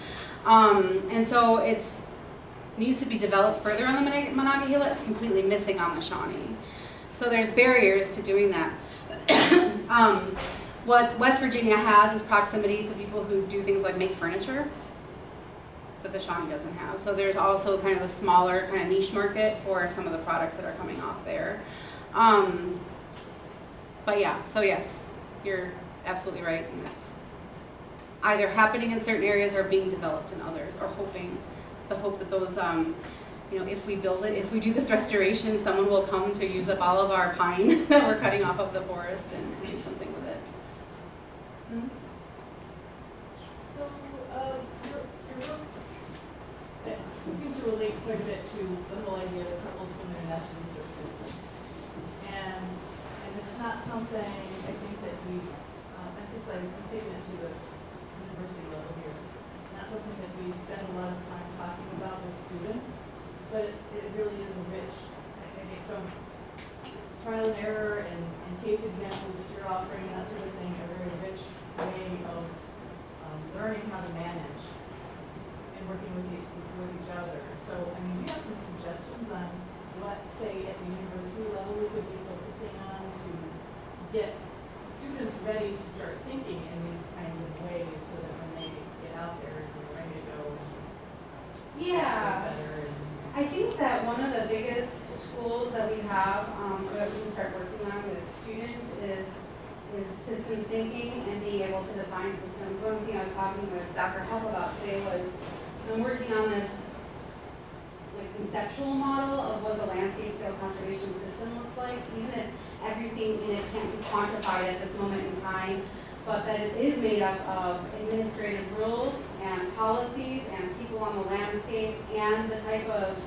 And so it needs to be developed further on the Monongahela. It's completely missing on the Shawnee. So there's barriers to doing that. What West Virginia has is proximity to people who do things like make furniture that the Shawnee doesn't have. So there's also kind of a smaller kind of niche market for some of the products that are coming off there. But yeah, so yes, you're absolutely right. And it's either happening in certain areas or being developed in others, or the hope that those, you know, if we build it, if we do this restoration, someone will come to use up all of our pine that we're cutting off of the forest and do something with it. Mm-hmm. So, your work seems to relate quite a bit to the whole idea of coupled human and natural resource systems. And it's not something I think that we emphasize, we take it into the university level here. It's not something that we spend a lot of time talking about with students, but it really is a rich, I think, from trial and error and case examples that you're offering and that sort of thing, a very rich way of learning how to manage and working with each other. So, I mean, do you have some suggestions on what, say, at the university level we could be focusing on to get students ready to start thinking in these kinds of ways so that when they get out there, they're ready to go and Yeah. better? I think that one of the biggest tools that we have, or that we can start working on with students is systems thinking and being able to define systems. One thing I was talking with Dr. Hell about today was I'm working on this conceptual model of what the landscape scale conservation system looks like, even if everything in it can't be quantified at this moment in time, but that it is made up of administrative rules and policies and people on the landscape and the type of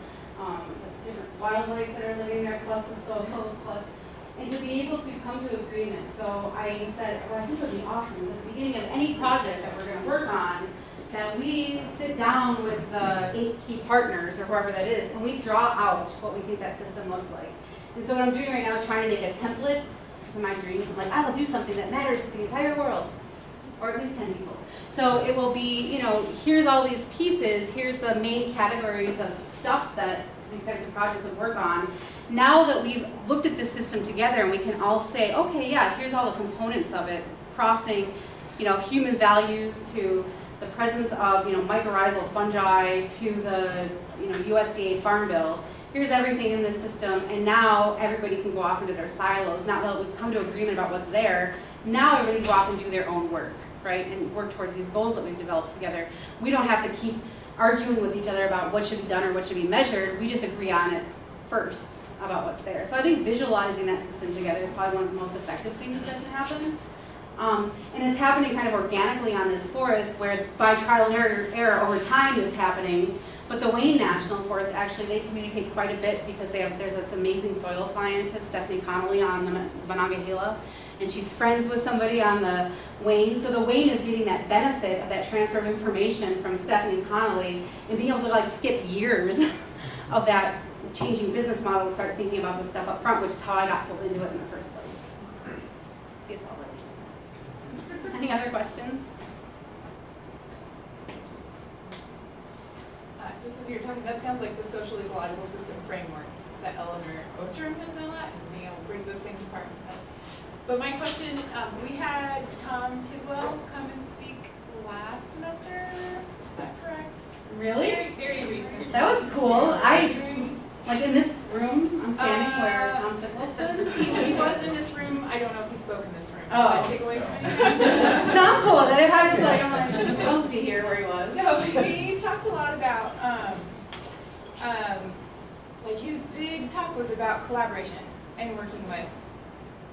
different wildlife that are living there, plus the soils, plus, and to be able to come to agreement. So I said, well, I think it would be awesome at the beginning of any project that we're going to work on, that we sit down with the 8 key partners or whoever that is, and we draw out what we think that system looks like. And so what I'm doing right now is trying to make a template. Because in my dreams, I'm like, I will do something that matters to the entire world, or at least 10 people. So it will be, you know, here's all these pieces, here's the main categories of stuff that these types of projects would work on. Now that we've looked at this system together and we can all say, okay, yeah, here's all the components of it, crossing, you know, human values to the presence of, you know, mycorrhizal fungi to the, you know, USDA Farm Bill. here's everything in this system, and now everybody can go off into their silos. Now that we've come to agreement about what's there, now everybody can go off and do their own work, right? And work towards these goals that we've developed together. We don't have to keep arguing with each other about what should be done or what should be measured. We just agree on it first about what's there. So I think visualizing that system together is probably one of the most effective things that can happen. And it's happening kind of organically on this forest where by trial and error over time is happening. But the Wayne National Forest, actually, they communicate quite a bit because there's this amazing soil scientist, Stephanie Connolly, on the Monongahela, and she's friends with somebody on the Wayne. So the Wayne is getting that benefit of that transfer of information from Stephanie Connolly and being able to like skip years of that changing business model and start thinking about this stuff up front, which is how I got pulled into it in the first place. See, it's all right. Any other questions? Just as you're talking, that sounds like the social ecological system framework that Eleanor Ostrom has done a lot, and being able to bring those things apart and stuff. But my question, we had Tom Tidwell come and speak last semester, is that correct? Really? Very, very recent. That was cool. Like in this room, I'm standing where Tom Tidwell stood. He was in this room. I don't know if he spoke in this room. Oh. Did I take away from anything? Not cool. That if I was like, I'm like, supposed to be here where he was. So he talked a lot about, like his big talk was about collaboration and working with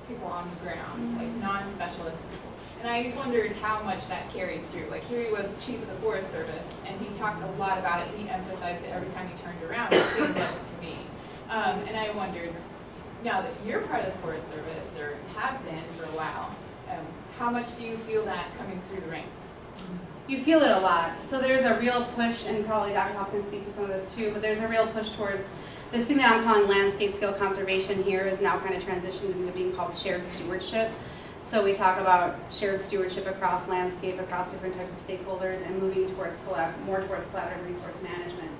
people on the ground, like non-specialist people. And I wondered how much that carries through. Like here he was chief of the Forest Service, and he talked a lot about it. He emphasized it every time he turned around. It seemed like it to me. And I wondered, now that you're part of the Forest Service, or have been for a while, how much do you feel that coming through the ranks? You feel it a lot. So there's a real push, and probably Dr. Hoff can speak to some of this too, but there's a real push towards this thing that I'm calling landscape scale conservation here is now kind of transitioned into being called shared stewardship. So we talk about shared stewardship across landscape, across different types of stakeholders, and moving towards more towards collaborative resource management.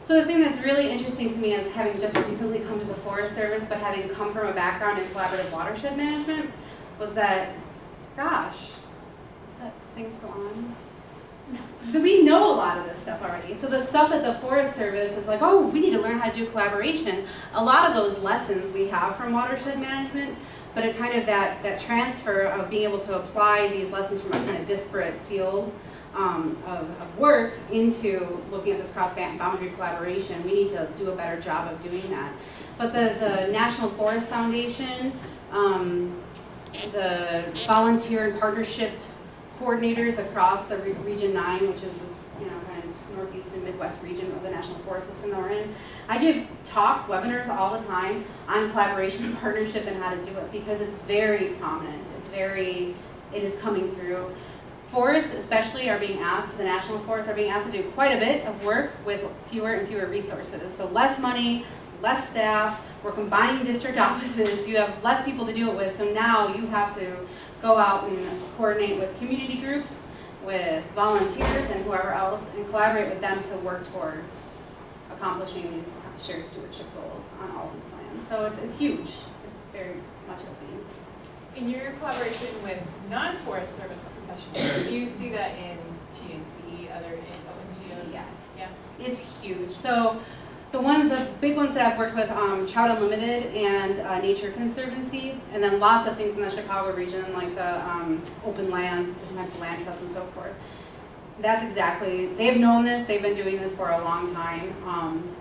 So the thing that's really interesting to me is having just recently come to the Forest Service, but having come from a background in collaborative watershed management, was that, gosh, is that thing still on? No. We know a lot of this stuff already. So the stuff that the Forest Service is like, oh, we need to learn how to do collaboration. A lot of those lessons we have from watershed management, but it kind of that transfer of being able to apply these lessons from a kind of disparate field of work into looking at this cross-boundary collaboration. We need to do a better job of doing that. But the National Forest Foundation, the volunteer and partnership coordinators across the Region 9, which is this kind of northeast and midwest region of the National Forest System that we're in. I give talks, webinars all the time on collaboration and partnership and how to do it because it's very prominent. It is coming through. Forests especially are being asked, the national forests are being asked to do quite a bit of work with fewer and fewer resources. So less money, less staff, we're combining district offices, you have less people to do it with, so now you have to go out and coordinate with community groups, with volunteers and whoever else, and collaborate with them to work towards accomplishing these shared stewardship goals on all of these lands. So it's huge. It's very much a thing. In your collaboration with non-Forest Service professionals, do you see that in TNC, other NGOs? Yes. Yeah. It's huge. So the big ones that I've worked with, Trout Unlimited and Nature Conservancy, and then lots of things in the Chicago region, like the open land, different types of land trusts and so forth. That's exactly, they've known this, they've been doing this for a long time,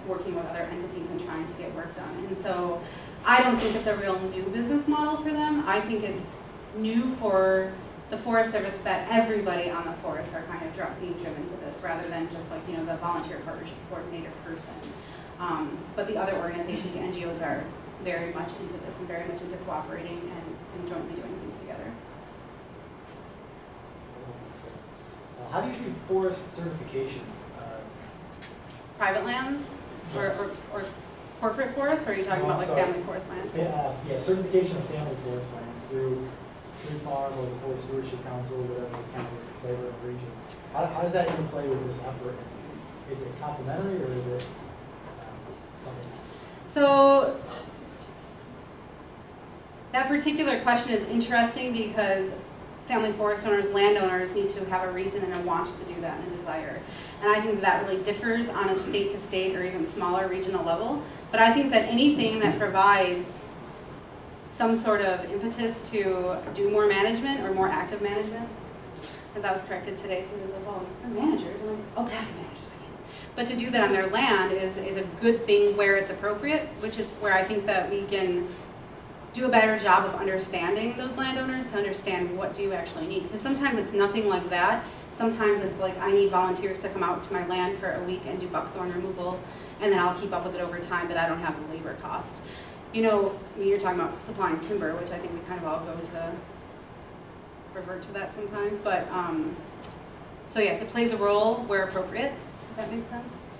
working with other entities and trying to get work done. And so I don't think it's a real new business model for them. I think it's new for the Forest Service that everybody on the forest are kind of being driven to this rather than just like, the volunteer partnership coordinator person. But the other organizations, the NGOs, are very much into this and very much into cooperating and jointly doing things together. How do you see forest certification? Private lands Yes. or corporate forests, or are you talking about like sorry. family forest land? Yeah, certification of family forest lands through Tree Farm or the Forest Stewardship Council, whatever the county is, the flavor of the region. How does that interplay with this effort? Is it complementary or is it something else? So that particular question is interesting because family forest owners, landowners need to have a reason and a want to do that and a desire. And I think that really differs on a state-to-state or even smaller regional level. But I think that anything that provides some sort of impetus to do more management or more active management, as I was corrected today, somebody was like, well, they're managers. I'm like, oh, passive managers, I mean. But to do that on their land is a good thing where it's appropriate, which is where I think that we can do a better job of understanding those landowners to understand what do you actually need. Because sometimes it's nothing like that. Sometimes it's like, I need volunteers to come out to my land for a week and do buckthorn removal, and then I'll keep up with it over time, but I don't have the labor cost. You know, I mean, you're talking about supplying timber, which I think we kind of all go to revert to that sometimes. But, so yes, it plays a role where appropriate, if that makes sense.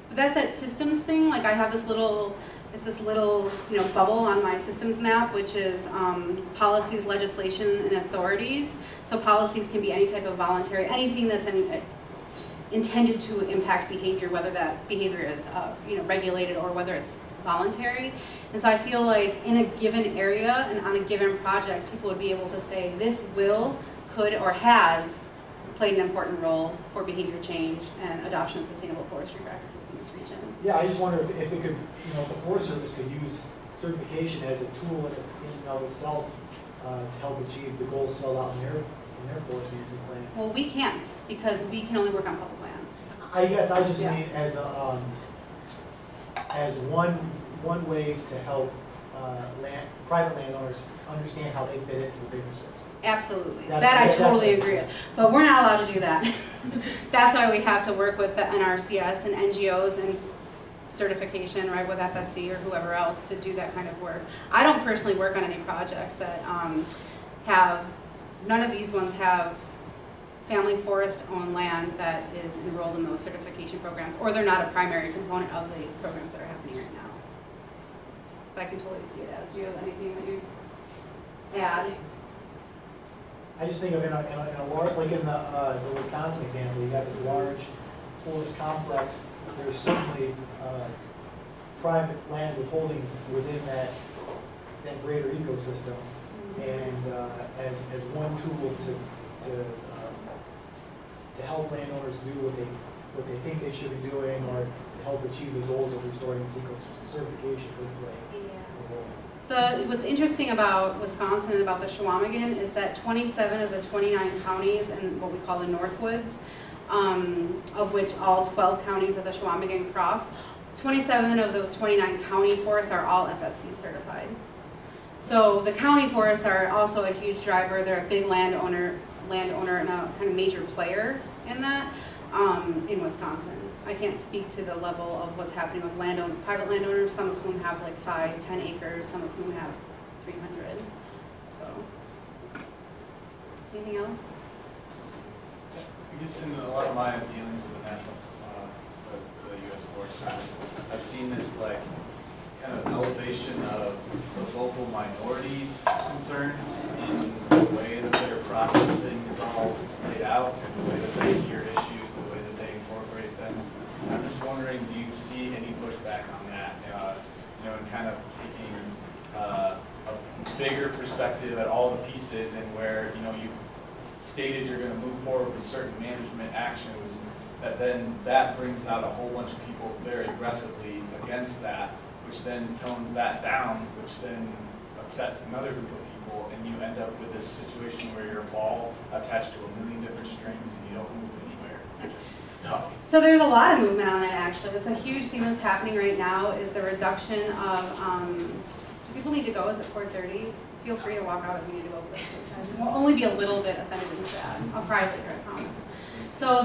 But that's that systems thing. Like I have this little, it's this little, bubble on my systems map, which is policies, legislation, and authorities. So policies can be any type of voluntary, anything that's intended to impact behavior, whether that behavior is regulated or whether it's voluntary. And so I feel like in a given area and on a given project, people would be able to say this will, could, or has played an important role for behavior change and adoption of sustainable forestry practices in this region. Yeah, I just wonder if it could, the Forest Service could use certification as a tool in and of itself to help achieve the goals spelled out in their forest management plans. Well, we can't, because we can only work on public lands. I guess I just mean as one way to help private landowners understand how they fit into the bigger system. Absolutely. That I totally agree with. But we're not allowed to do that. That's why we have to work with the NRCS and NGOs and certification, right, with FSC or whoever else to do that kind of work. I don't personally work on any projects that none of these ones have family forest owned land that is enrolled in those certification programs, or they're not a primary component of these programs that are happening right now. But I can totally see it as. Do you have anything that you add? I just think of in a large, like in the Wisconsin example, you got this large forest complex. There's certainly private land withholdings within that greater ecosystem, and as one tool to help landowners do what they think they should be doing, or to help achieve the goals of restoring this ecosystem, certification could play a role. What's interesting about Wisconsin and about the Chequamegon is that 27 of the 29 counties in what we call the Northwoods, of which all 12 counties of the Chequamegon cross, 27 of those 29 county forests are all FSC certified. So the county forests are also a huge driver. They're a big landowner and a kind of major player in that in Wisconsin. I can't speak to the level of what's happening with private landowners, some of whom have like 5, 10 acres, some of whom have 300. So, anything else? I guess in a lot of my dealings with the national, the U.S. Forest Service, I've seen this like kind of elevation of the local minorities' concerns in the way that their processing is all laid out, and the way that they hear issues, the way that they incorporate them. I'm just wondering, do you see any pushback on that? And kind of taking a bigger perspective at all the pieces, and where you stated you're going to move forward with certain management actions, that brings out a whole bunch of people very aggressively against that, which then tones that down, which then upsets another group of people, and you end up with this situation where you're all attached to a million different strings and you don't move anywhere. You're just stuck. So there's a lot of movement on that actually. It's a huge thing that's happening right now is the reduction of, do people need to go? Is it 4:30? Feel free to walk out if you need to go. We'll only be a little bit offended and sad. I'll cry later, I promise. So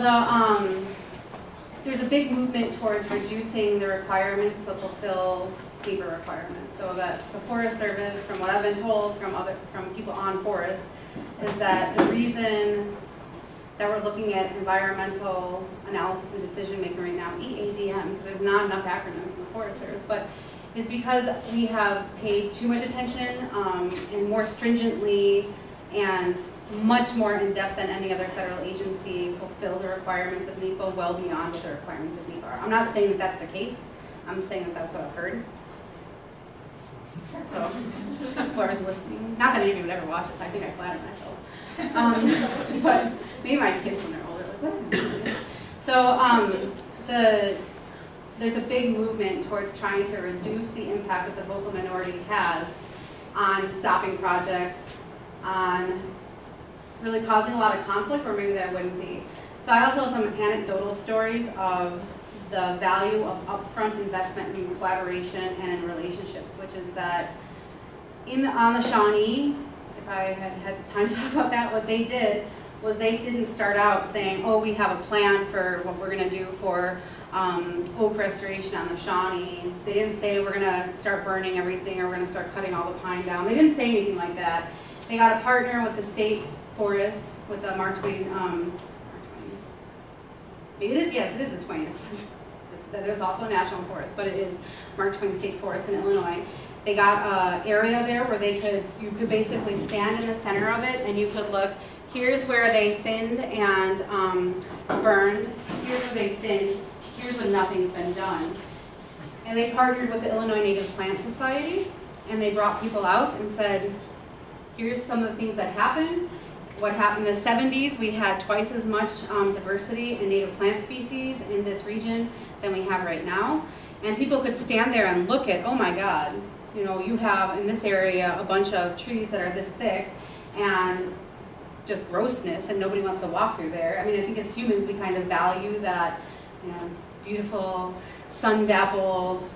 there's a big movement towards reducing the requirements to fulfill paper requirements. So that the Forest Service, from what I've been told from people on forest, is that the reason that we're looking at environmental analysis and decision making right now, EADM, because there's not enough acronyms in the Forest Service, but is because we have paid too much attention and more stringently and much more in depth than any other federal agency fulfill the requirements of NEPA well beyond what the requirements of NEPA are. I'm not saying that that's the case. I'm saying that that's what I've heard. So Floress listening. Not that any of you would ever watch this. I think I flatter myself. But maybe my kids when they're older, like, what am I doing? So there's a big movement towards trying to reduce the impact that the vocal minority has on stopping projects, on really causing a lot of conflict where maybe there wouldn't be. So I also have some anecdotal stories of the value of upfront investment in collaboration and in relationships, which is that on the Shawnee, if I had time to talk about that, what they did was they didn't start out saying, oh, we have a plan for what we're going to do for oak restoration on the Shawnee. They didn't say we're going to start burning everything or we're going to start cutting all the pine down. They didn't say anything like that. They got a partner with the state forest, with the Mark Twain, maybe it is, yes, it is the Twain. There's also a national forest, but it is Mark Twain State Forest in Illinois. They got an area there where you could basically stand in the center of it and you could look. Here's where they thinned and burned. Here's where they thinned. Here's when nothing's been done. And they partnered with the Illinois Native Plant Society, and they brought people out and said, here's some of the things that happened. What happened in the 70s, we had twice as much diversity in native plant species in this region than we have right now. And people could stand there and look at, oh my God, you know, you have in this area a bunch of trees that are this thick and just grossness, and nobody wants to walk through there. I mean, I think as humans we kind of value that, you know, beautiful sun-dappled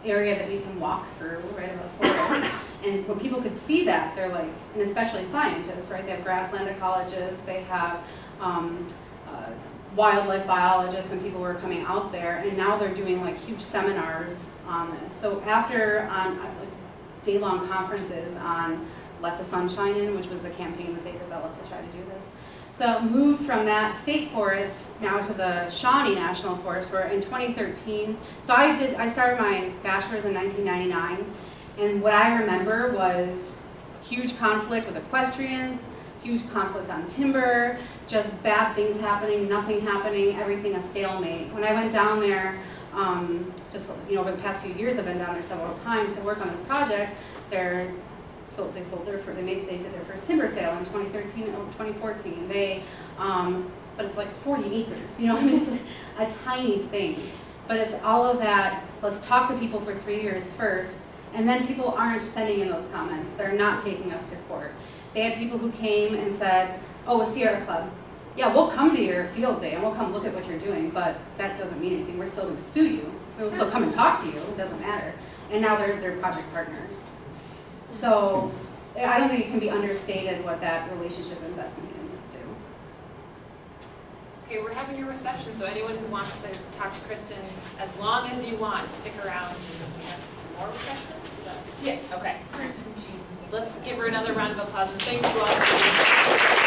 area that we can walk through right above forest. And when people could see that, they're like, and especially scientists, right? They have grassland ecologists, they have wildlife biologists, and people were coming out there, and now they're doing like huge seminars on this. So after on like day-long conferences on Let the Sun Shine In, which was the campaign that they developed to try to do this. So moved from that state forest now to the Shawnee National Forest, where in 2013, so I started my bachelor's in 1999, and what I remember was huge conflict with equestrians, huge conflict on timber, just bad things happening, nothing happening, everything a stalemate. When I went down there, just over the past few years, I've been down there several times to work on this project. They did their first timber sale in 2013 or 2014. But it's like 40 acres, I mean, it's a tiny thing. But it's all of that, let's talk to people for 3 years first, and then people aren't sending in those comments. They're not taking us to court. They had people who came and said, oh, a Sierra Club. Yeah, we'll come to your field day and we'll come look at what you're doing, but that doesn't mean anything. We're still going to sue you. We'll still come and talk to you. It doesn't matter. And now they're project partners. So I don't think it can be understated what that relationship investment can do. Okay, we're having a reception, so anyone who wants to talk to Kristin, as long as you want, stick around and we have some more refreshments. Is that? Yes. Okay. Some cheese and things. Let's give her another round of applause and thank you all for being here.